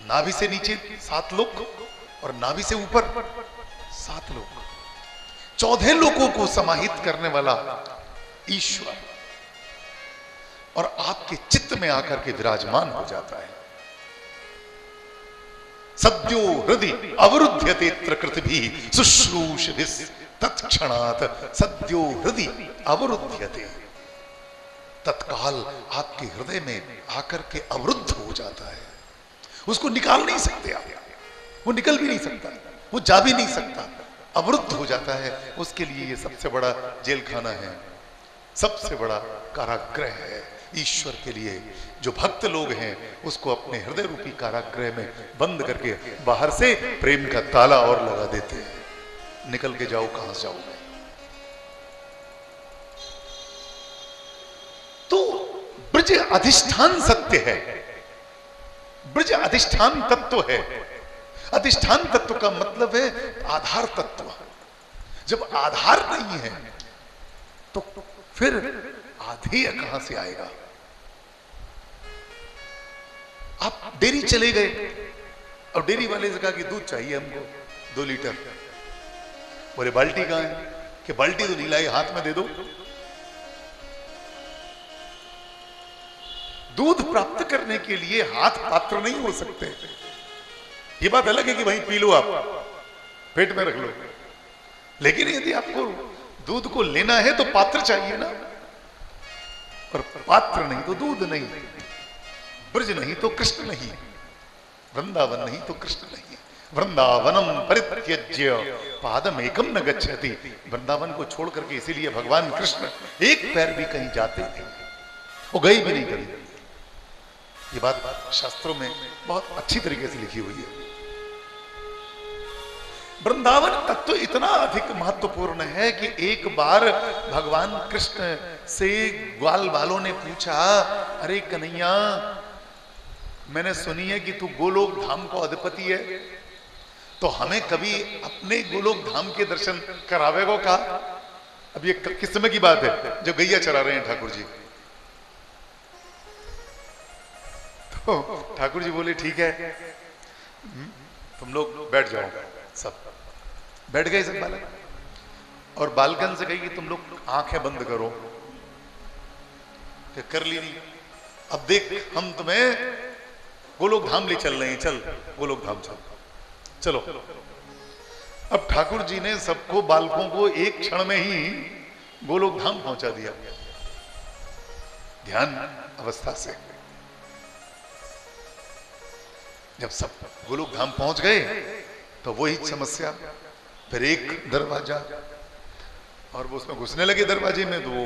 नाभि से नीचे 7 लोक और नाभि से ऊपर 7 लोक, 14 लोकों को समाहित करने वाला ईश्वर और आपके चित्त में आकर के विराजमान हो जाता है। सद्यो हृदय अवरुध्यते कृतभिः शुश्रूषभिः तत्क्षणात् सद्यो हृदय अवरुध्यते, तत्काल आपके हृदय में आकर के अवरुद्ध हो जाता है। उसको निकाल नहीं सकते आप, वो निकल भी नहीं सकता, वो जा भी नहीं सकता, अवरुद्ध हो जाता है। उसके लिए ये सबसे बड़ा जेल खाना है, सबसे बड़ा कारागृह है ईश्वर के लिए। जो भक्त लोग हैं उसको अपने हृदय रूपी कारागृह में बंद करके बाहर से प्रेम का ताला और लगा देते हैं। निकल के जाओ, कहां से जाओगे? तो ब्रज अधिष्ठान सत्य है, ब्रज अधिष्ठान तत्व है। अधिष्ठान तत्व का मतलब है आधार तत्व। जब आधार नहीं है तो फिर आधेय कहां से आएगा? आप डेयरी चले गए और डेयरी वाले से कहा कि दूध चाहिए हमको 2 लीटर। बोले बाल्टी कहां है? कि बाल्टी तो नहीं लाई, हाथ में दे दो। दूध प्राप्त करने के लिए हाथ पात्र नहीं हो सकते। ये बात अलग है कि भाई पी लो, आप पेट में रख लो, लेकिन यदि आपको दूध को लेना है तो पात्र चाहिए ना। और पात्र नहीं तो दूध नहीं, ब्रज नहीं तो कृष्ण नहीं, वृंदावन नहीं तो कृष्ण नहीं। वृंदावनम परित्यज्य पादमेकम न गच्छति। वृंदावन को छोड़ करके इसीलिए भगवान कृष्ण एक पैर भी कहीं जाते नहीं, वो गए भी नहीं कभी। ये बात शास्त्रों में बहुत अच्छी तरीके से लिखी हुई है। वृंदावन तत्व इतना अधिक महत्वपूर्ण है कि एक बार भगवान कृष्ण से ग्वाल वालों ने पूछा, अरे कन्हैया, मैंने सुनी है कि तू गोलोक धाम को अधिपति है, तो हमें कभी अपने गोलोक धाम के दर्शन करावेगो का? अब ये किस समय की बात है? जब गैया चरा रहे हैं ठाकुर जी। तो ठाकुर जी बोले ठीक है, तुम लोग बैठ जाओ। सब बैठ गए सब बालक, और बालकन से कही कि तुम लोग आंखें बंद करो। कि कर ली नहीं। अब देख, हम तुम्हें गोलोक धाम ले चल रहे हैं, चल गोलोक धाम चल, चलो। अब ठाकुर जी ने सबको, बालकों को एक क्षण में ही गोलोक धाम पहुंचा दिया, ध्यान अवस्था से। जब सब गोलोक धाम पहुंच गए तो वही समस्या, फिर एक दरवाजा, और वो उसमें घुसने लगे दरवाजे में, तो वो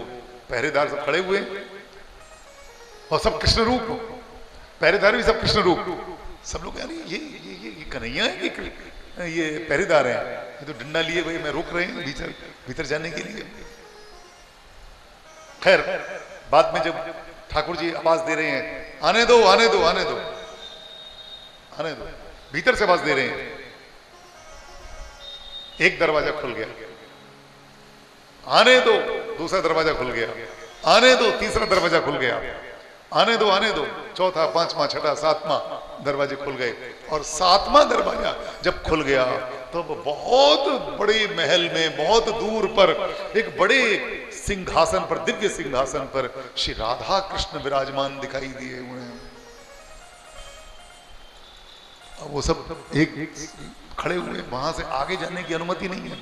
पहरेदार सब खड़े हुए और सब कृष्ण रूप, पहरेदार भी सब कृष्ण रूप। सब लोग यार ये कन्हैया है कि ये पहरेदार हैं? ये तो डंडा लिए हुए मैं रोक रहे हैं भीतर जाने के लिए। खैर बाद में जब ठाकुर जी आवाज दे रहे हैं, आने दो आने दो आने दो आने दो, भीतर से आवाज दे रहे हैं, एक दरवाजा खुल गया, आने दो, दूसरा दरवाजा खुल गया, आने दो, तीसरा दरवाजा खुल गया, आने दो, चौथा, पांचवा, छठा, सातवां दरवाजे खुल गए। और 7वां दरवाजा जब खुल गया तो बहुत बड़े महल में बहुत दूर पर एक बड़े सिंहासन पर, दिव्य सिंहासन पर श्री राधा कृष्ण विराजमान दिखाई दिए हुए हैं। अब वो सब एक खड़े हुए, वहां से आगे जाने की अनुमति नहीं है।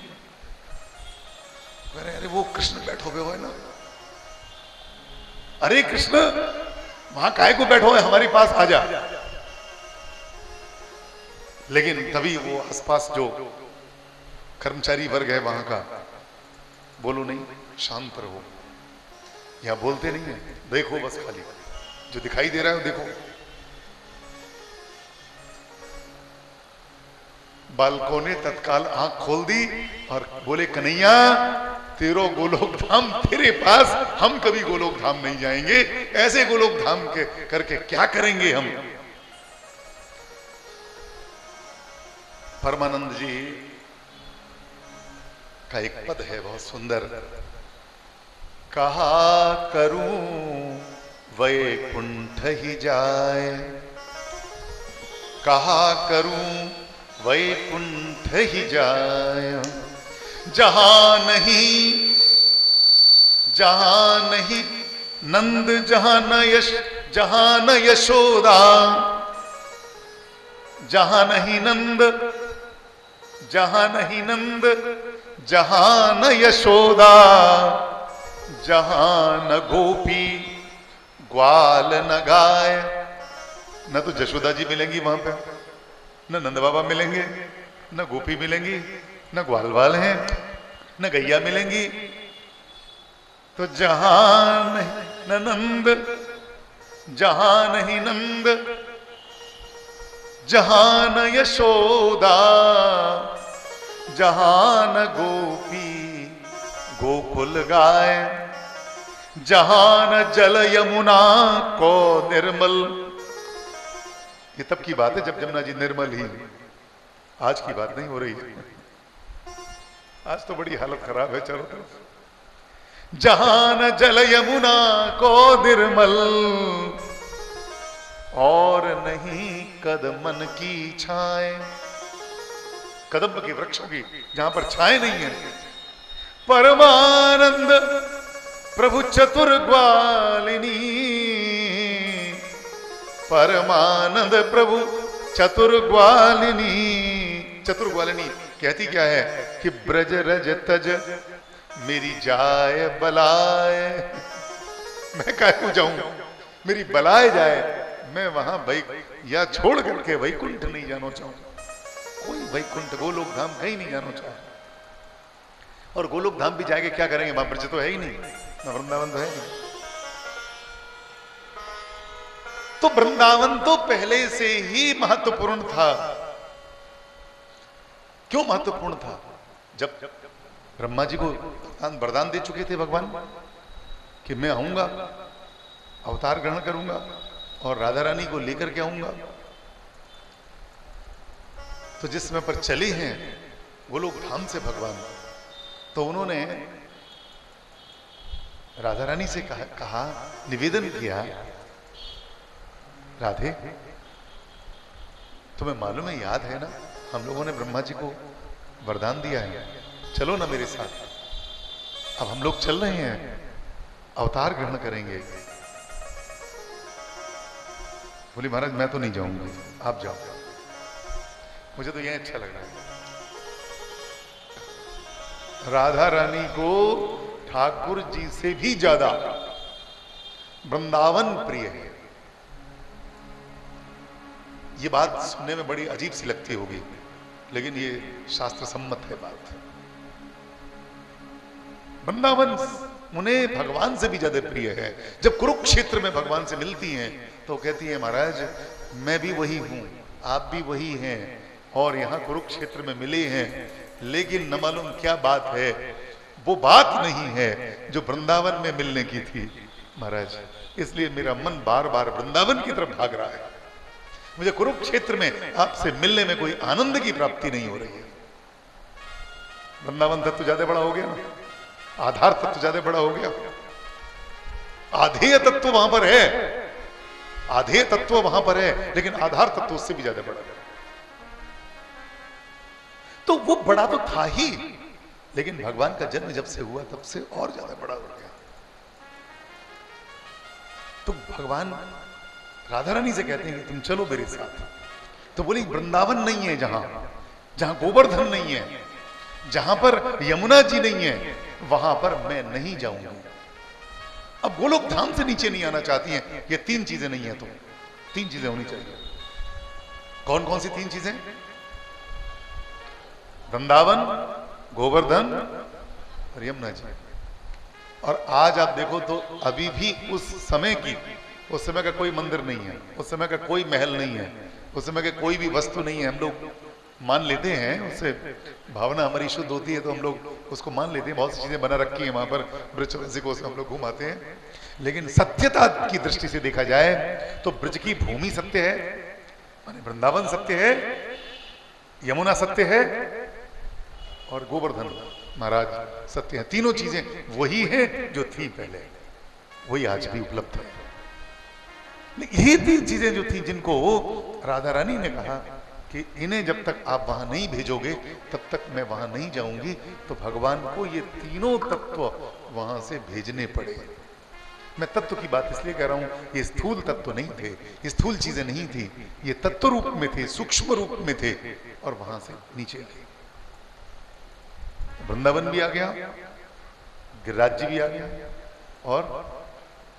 अरे वो कृष्ण बैठो हुए हो ना, अरे कृष्ण वहां काहे को बैठो है, हमारे पास आ जा। लेकिन तभी वो आसपास जो कर्मचारी वर्ग है वहां का, बोलो नहीं, शांत रहो, यहां बोलते नहीं है, देखो बस खाली जो दिखाई दे रहा है देखो। बालकों ने तत्काल आंख खोल दी और बोले कन्हैया तेरो गोलोक धाम तेरे पास, हम कभी गोलोक धाम नहीं जाएंगे, ऐसे गोलोक धाम के करके क्या करेंगे हम। परमानंद जी का एक पद है बहुत सुंदर, कहा करूं वैकुंठ ही जाए, कहा करूं वैकुंठ ही जाए, जहां नहीं नंद, जहां न यशोदा, जहां नहीं नंद, जहां न यशोदा, जहां न गोपी ग्वाल न गाय। न तो जशोदा जी मिलेंगी वहां पे, न नंद बाबा मिलेंगे, न गोपी मिलेंगी, न ग्वाल वाल हैं, न गैया मिलेंगी। तो जहां नहीं न नंद, जहां नहीं नंद, जहां न यशोदा, जहां न गोपी गोकुल गाय, जहां न जल यमुना को निर्मल। ये तब की बात है जब जमुना जी निर्मल ही, आज की बात नहीं हो रही है। आज तो बड़ी हालत खराब है चारों तरफ। जहां न जल यमुना को निर्मल, और नहीं कदमन की छाए, कदम के वृक्षों की जहां पर छाए नहीं है। परमानंद प्रभु चतुर्ग्वालिनी, परमानंद प्रभु चतुर्ग्वालिनी। चतुर्ग्वालिनी कहती क्या है कि ब्रज रज तज मेरी जाए बलाए, मैं काहे को जाऊं, मेरी बलाए जाए, मैं वहां या छोड़ करके वैकुंठ नहीं जाना चाहूंगा। कोई वैकुंठ गोलोक धाम कहीं नहीं जाना चाहे। और गोलोक धाम भी जाएंगे क्या करेंगे, वहां ब्रज तो है ही नहीं, ना वृंदावन तो है नहीं। तो वृंदावन तो पहले से ही महत्वपूर्ण था। क्यों महत्वपूर्ण था? जब ब्रह्मा जी को वरदान दे चुके थे भगवान कि मैं आऊंगा, अवतार ग्रहण करूंगा और राधा रानी को लेकर के आऊंगा। तो जिस समय पर चले हैं वो लोग धाम से भगवान, तो उन्होंने राधा रानी से कहा, निवेदन किया, राधे तुम्हें मालूम है, याद है ना, हम लोगों ने ब्रह्मा जी को वरदान दिया है, चलो ना मेरे साथ। अब हम लोग चल रहे हैं, अवतार ग्रहण करेंगे। बोली महाराज मैं तो नहीं जाऊंगी, आप जाओ, मुझे तो यह अच्छा लग रहा है। राधा रानी को ठाकुर जी से भी ज्यादा वृंदावन प्रिय है। ये बात सुनने में बड़ी अजीब सी लगती होगी, लेकिन ये शास्त्र सम्मत है बात। वृंदावन उन्हें भगवान से भी ज्यादा प्रिय है। जब कुरुक्षेत्र में भगवान से मिलती हैं तो कहती है, महाराज मैं भी वही हूं, आप भी वही हैं, और यहां कुरुक्षेत्र में मिले हैं, लेकिन न मालूम क्या बात है, वो बात नहीं है जो वृंदावन में मिलने की थी महाराज। इसलिए मेरा मन बार बार वृंदावन की तरफ भाग रहा है। मुझे कुरुक्षेत्र में आपसे मिलने में कोई आनंद की प्राप्ति नहीं हो रही है। वृंदावन तत्व ज्यादा बड़ा हो गया ना, आधार तत्व ज्यादा बड़ा हो गया, आधेय तत्व वहां पर है, आधेय तत्व वहां पर है, लेकिन आधार तत्व उससे भी ज्यादा बड़ा है। तो तो वो बड़ा तो था ही, लेकिन भगवान का जन्म जब से हुआ तब से और ज्यादा बड़ा हो गया। तो भगवान राधा रानी से कहते हैं कि तुम चलो मेरे साथ। तो बोली वृंदावन नहीं है, जहां गोवर्धन नहीं है, जहां पर यमुना जी नहीं है, वहां पर मैं नहीं जाऊंगा। अब गोलोक धाम से नीचे नहीं आना चाहती हैं। ये तीन चीजें नहीं है, तो तीन चीजें होनी चाहिए। कौन कौन सी तीन चीजें? वृंदावन, गोवर्धन और यमुना जी। और आज आप देखो तो अभी भी उस समय का कोई मंदिर नहीं है, उस समय का कोई महल नहीं है, उस समय का कोई भी वस्तु नहीं है। हम लोग मान लेते हैं, उससे भावना हमारी शुद्ध होती है तो हम लोग उसको मान लेते हैं। बहुत सी चीजें बना रखी हैं वहां पर, ब्रजवासियों से हम लोग घुमाते हैं। लेकिन सत्यता की दृष्टि से देखा जाए तो ब्रज की भूमि सत्य है, माने वृंदावन सत्य है, यमुना सत्य है और गोवर्धन महाराज सत्य है। तीनों चीजें वही है जो थी पहले, वही आज भी उपलब्ध है। ये तीन चीजें जो थी, जिनको राधा रानी ने कहा कि इन्हें जब तक आप वहां नहीं भेजोगे तब तक मैं वहां नहीं जाऊंगी, तो भगवान को ये तीनों तत्व वहां से भेजने पड़े। मैं तत्व की बात इसलिए कह रहा हूं, ये स्थूल तत्व नहीं थे, ये स्थूल चीजें नहीं थी, ये तत्व रूप में थे, सूक्ष्म रूप में थे, और वहां से नीचे आए। वृंदावन भी आ गया, गिरिराज जी भी आ गया और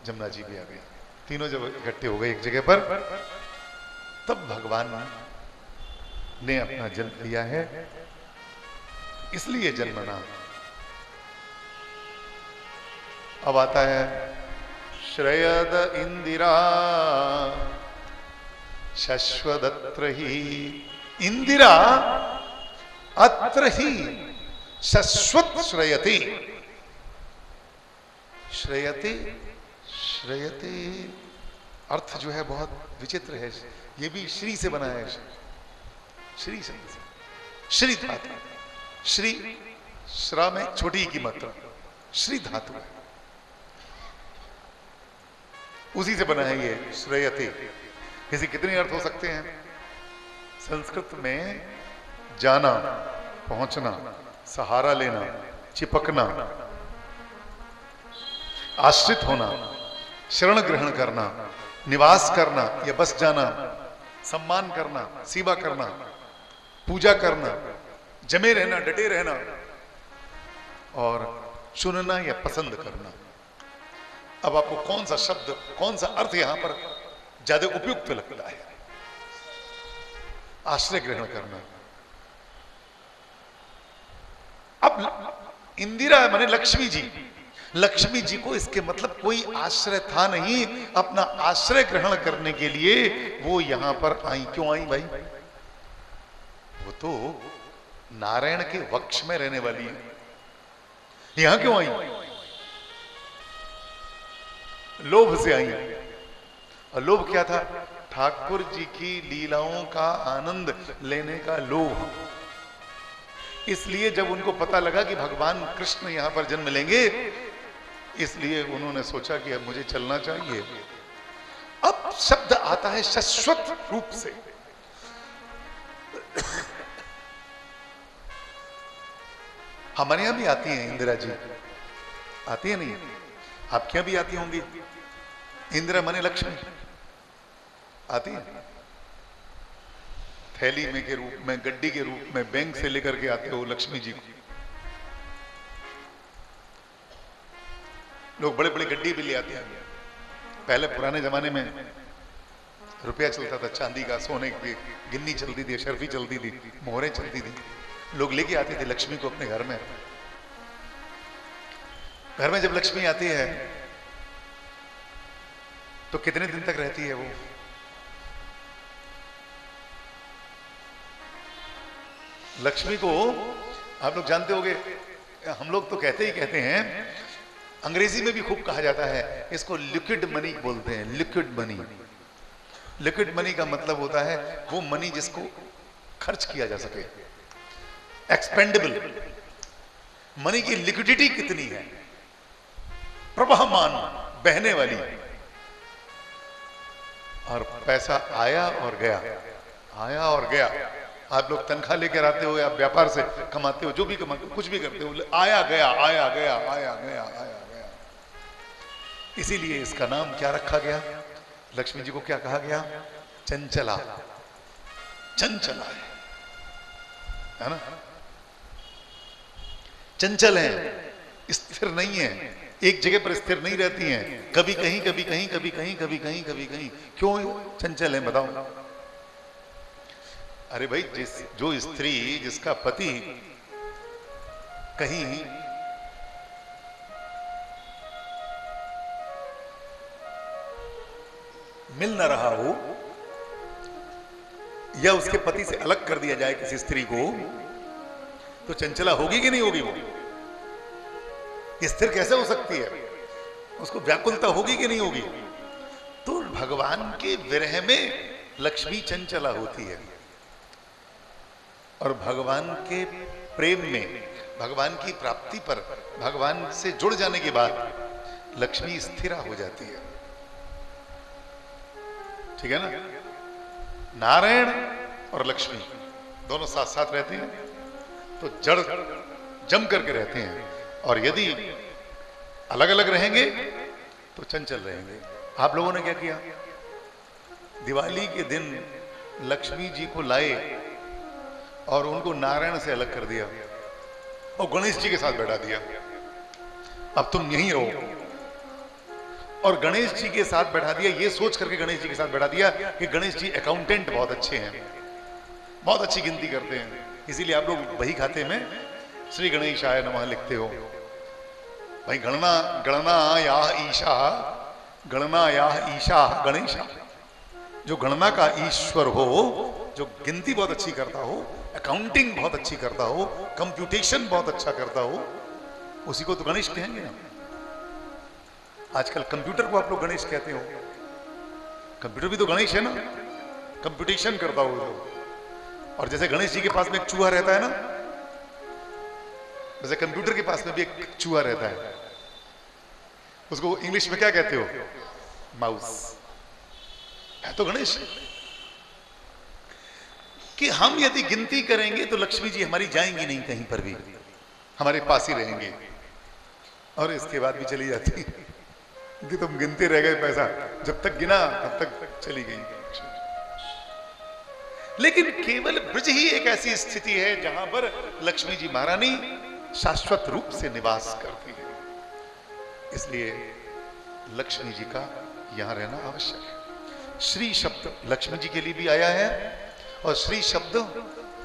जमुना जी भी आ गया। तीनों जब इकट्ठे हो गए एक जगह पर, तब भगवान ने अपना जन्म लिया है। इसलिए जन्मना। अब आता है श्रयद इंदिरा शश्वदत्र ही, इंदिरा अत्र ही शश्वत श्रयते। श्रयते, श्रयते अर्थ जो है बहुत विचित्र है। ये भी श्री से बना है, श्री शब्द से। श्री धातु, श्री श्रा में छोटी की मात्रा, श्री धातु है, उसी से बना है ये श्रयते। किसी कितने अर्थ हो सकते हैं? संस्कृत में जाना, पहुंचना, सहारा लेना, चिपकना, आश्रित होना, शरण ग्रहण करना, निवास करना या बस जाना, सम्मान करना, सेवा करना, पूजा करना, जमे रहना, डटे रहना और चुनना या पसंद करना। अब आपको कौन सा शब्द, कौन सा अर्थ यहां पर ज्यादा उपयुक्त लगता है? आश्रय ग्रहण करना। अब इंदिरा माने लक्ष्मी जी, लक्ष्मी जी को इसके मतलब कोई आश्रय था नहीं, अपना आश्रय ग्रहण करने के लिए वो यहां पर आई। क्यों आई भाई? वो तो नारायण के वक्ष में रहने वाली है, यहां क्यों आई? लोभ से आई। और लोभ क्या था? ठाकुर जी की लीलाओं का आनंद लेने का लोभ। इसलिए जब उनको पता लगा कि भगवान कृष्ण यहां पर जन्म लेंगे, इसलिए उन्होंने सोचा कि अब मुझे चलना चाहिए। अब शब्द आता है शाश्वत रूप से। हमारे यहां भी आती हैं इंदिरा जी, आती है नहीं? आपके यहां भी आती होंगी। इंदिरा माने लक्ष्मी आती है, थैली में के रूप में, गड्डी के रूप में बैंक से लेकर के आते हो लक्ष्मी जी को। लोग बड़े बड़े गड्डी भी ले आते हैं। पहले पुराने जमाने में रुपया चलता था, चांदी का, सोने की गिन्नी चलती थी, शर्फी चलती थी, मोहरें चलती थी। लोग लेके आते थे लक्ष्मी को अपने घर में। घर में जब लक्ष्मी आती है तो कितने दिन तक रहती है वो? लक्ष्मी को आप लोग जानते होंगे, हम लोग तो कहते ही कहते हैं, अंग्रेजी में भी खूब कहा जाता है, इसको लिक्विड मनी बोलते हैं। लिक्विड मनी, लिक्विड मनी का मतलब होता है वो मनी जिसको खर्च किया जा सके, एक्सपेंडेबल मनी की लिक्विडिटी कितनी है, प्रवाहमान, बहने वाली। और पैसा आया और गया, आया और गया, आप लोग तनख्वाह लेकर आते हो या व्यापार से कमाते हो, जो भी कमाते हो, कुछ भी करते हो, आया गया आया गया आया गया आया गया। इसीलिए इसका नाम क्या रखा गया? लक्ष्मी जी को क्या कहा गया? चंचला। चंचला है ना, चंचल है, स्थिर नहीं है, एक जगह पर स्थिर नहीं रहती हैं, कभी कहीं कभी कहीं कभी कहीं कभी कहीं कभी कहीं। क्यों चंचल है बताओ? अरे भाई, जो स्त्री, जिसका पति कहीं मिल न रहा हो या उसके पति से अलग कर दिया जाए किसी स्त्री को, तो चंचला होगी कि नहीं होगी? वो स्थिर कैसे हो सकती है? उसको व्याकुलता होगी कि नहीं होगी? तो भगवान के विरह में लक्ष्मी चंचला होती है, और भगवान के प्रेम में, भगवान की प्राप्ति पर, भगवान से जुड़ जाने के बाद लक्ष्मी स्थिरा हो जाती है। ठीक है ना? नारायण और लक्ष्मी दोनों साथ साथ रहते हैं तो जड़ जम करके रहते हैं, और यदि अलग अलग रहेंगे तो चंचल रहेंगे। आप लोगों ने क्या किया? दिवाली के दिन लक्ष्मी जी को लाए और उनको नारायण से अलग कर दिया और गणेश जी के साथ बैठा दिया। अब तुम यहीं रहो, और गणेश जी के साथ बैठा दिया, ये सोच करके गणेश जी के साथ बैठा दिया कि गणेश जी अकाउंटेंट बहुत अच्छे हैं, बहुत अच्छी गिनती करते हैं, इसीलिए आप लोग बही खाते में श्री गणेशाय नमः लिखते हो। भाई गणना गणना या ईशा, गणना या ईशा गणेशा, जो गणना का ईश्वर हो, जो गिनती बहुत अच्छी करता हो, अकाउंटिंग बहुत अच्छी करता हो, कंप्यूटेशन बहुत अच्छा करता हो, उसी को तो गणेश कहेंगे ना। आजकल कंप्यूटर को आप लोग गणेश कहते हो, कंप्यूटर भी तो गणेश है ना, कंप्यूटेशन करता हो जो। और जैसे गणेश जी के पास में एक चूहा रहता है ना, वैसे कंप्यूटर के पास में भी एक चूहा रहता है, उसको इंग्लिश में क्या कहते हो? माउस। है तो गणेश। कि हम यदि गिनती करेंगे तो लक्ष्मी जी हमारी जाएंगी नहीं कहीं पर भी, हमारे पास ही रहेंगे, और इसके बाद भी चली जाती है कि तुम गिनते रह गए पैसा, जब तक गिना तब तक चली गई। लेकिन केवल ब्रज ही एक ऐसी स्थिति है जहां पर लक्ष्मी जी महारानी शाश्वत रूप से निवास करती है, इसलिए लक्ष्मी जी का यहां रहना आवश्यक है। श्री शब्द लक्ष्मी जी के लिए भी आया है और श्री शब्द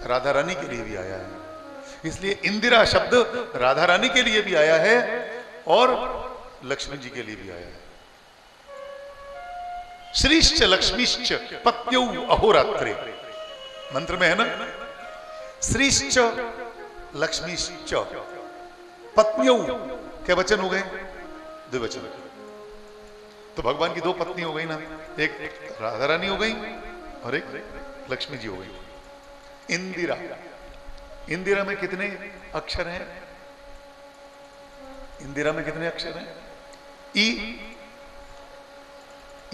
राधा रानी के लिए भी आया है, इसलिए इंदिरा शब्द राधा रानी के लिए भी आया है और लक्ष्मी जी के लिए भी आया है। श्रीश्च लक्ष्मीश्च पत्न्यौ अहोरात्रे, मंत्र में है ना, श्रीश्च लक्ष्मीश्च पत्न्यौ, क्या वचन हो गए? द्विवचन। तो भगवान की दो पत्नी हो गई ना, एक राधा रानी हो गई और एक लक्ष्मी जी हो गई। इंदिरा, इंदिरा में कितने अक्षर हैं? इंदिरा में कितने अक्षर हैं?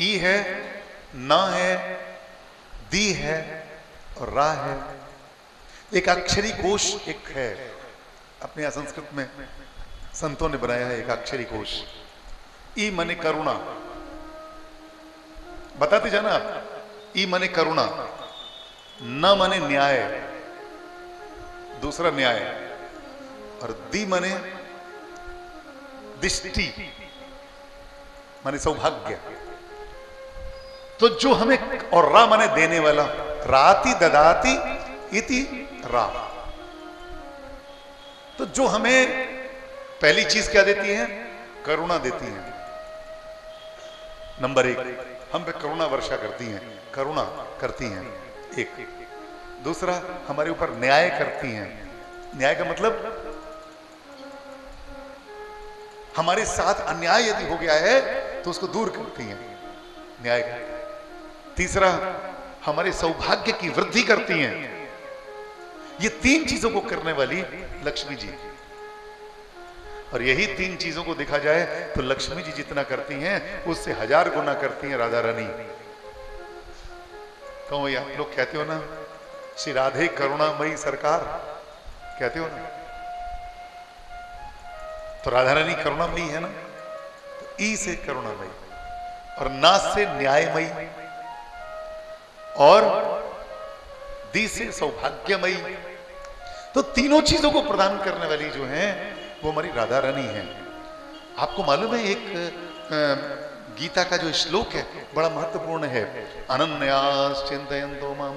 ई है, ना है, दी है और रा है। एक अक्षरी कोश एक है, अपने यहाँ संस्कृत में संतों ने बनाया है एक अक्षरी कोश। ई मने करुणा, बताते जाना आप। ई मने करुणा, न मने न्याय, दूसरा न्याय, और दी मने दिष्टि, माने सौभाग्य। तो जो हमें, और रा माने देने वाला, राति ददाति इति रा। तो जो हमें पहली चीज क्या देती है? करुणा देती है, नंबर एक, हम पे करुणा वर्षा करती हैं, करुणा करती हैं एक। दूसरा, हमारे ऊपर न्याय करती हैं। न्याय का मतलब हमारे साथ अन्याय यदि हो गया है तो उसको दूर करती हैं, न्याय करती। तीसरा, हमारे सौभाग्य की वृद्धि करती हैं। ये तीन चीजों को करने वाली लक्ष्मी जी, और यही तीन चीजों को देखा जाए तो लक्ष्मी जी जितना करती हैं उससे 1000 गुना करती हैं राधा रानी। कहो, आप लोग कहते हो ना श्री राधे करुणामयी सरकार कहते हो ना, तो राधा रानी करुणामयी है ना, तो ई से करुणामयी और ना से न्यायमयी और दी से सौभाग्यमयी। तो तीनों चीजों को प्रदान करने वाली जो है वो हमारी राधा रानी है। आपको मालूम है एक गीता का जो श्लोक है बड़ा महत्वपूर्ण है, अनन्यास चिंतयन्तो माम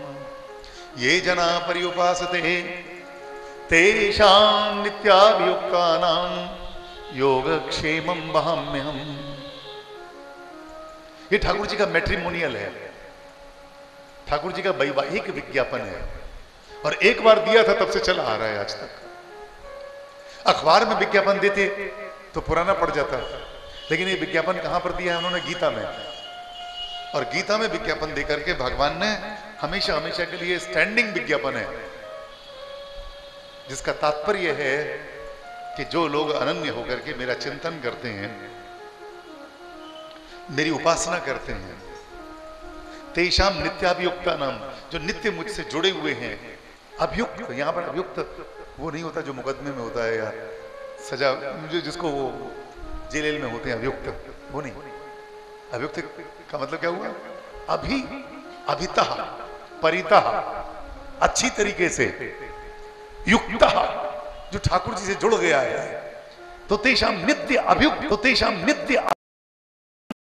ये जना पर्युपासते तेषां नित्याभियुक्तानां योगक्षेमं वहाम्यहम्। ये ठाकुर जी का मैट्रिमोनियल है, ठाकुर जी का वैवाहिक विज्ञापन है, और एक बार दिया था तब से चला आ रहा है आज तक। अखबार में विज्ञापन देते तो पुराना पड़ जाता, लेकिन ये विज्ञापन कहां पर दिया है उन्होंने? गीता में। और गीता में विज्ञापन देकर के भगवान ने हमेशा हमेशा के लिए स्टैंडिंग विज्ञापन है, जिसका तात्पर्य है कि जो लोग अनन्य होकर के मेरा चिंतन करते हैं, मेरी उपासना करते हैं, तेषाम नित्याभियुक्ता नाम, जो नित्य मुझसे जुड़े हुए हैं। अभियुक्त, यहां पर अभियुक्त वो नहीं होता जो मुकदमे में होता है यार, सजा जिसको वो जेल में होते हैं, अभियुक्त वो नहीं। अभियुक्त का मतलब क्या हुआ? अभी अभितः परितः, अच्छी तरीके से, युक्तः, जो ठाकुर जी से जुड़ गया है। तो तेषाम नित्य अभियुक्त, तो तेषाम नित्य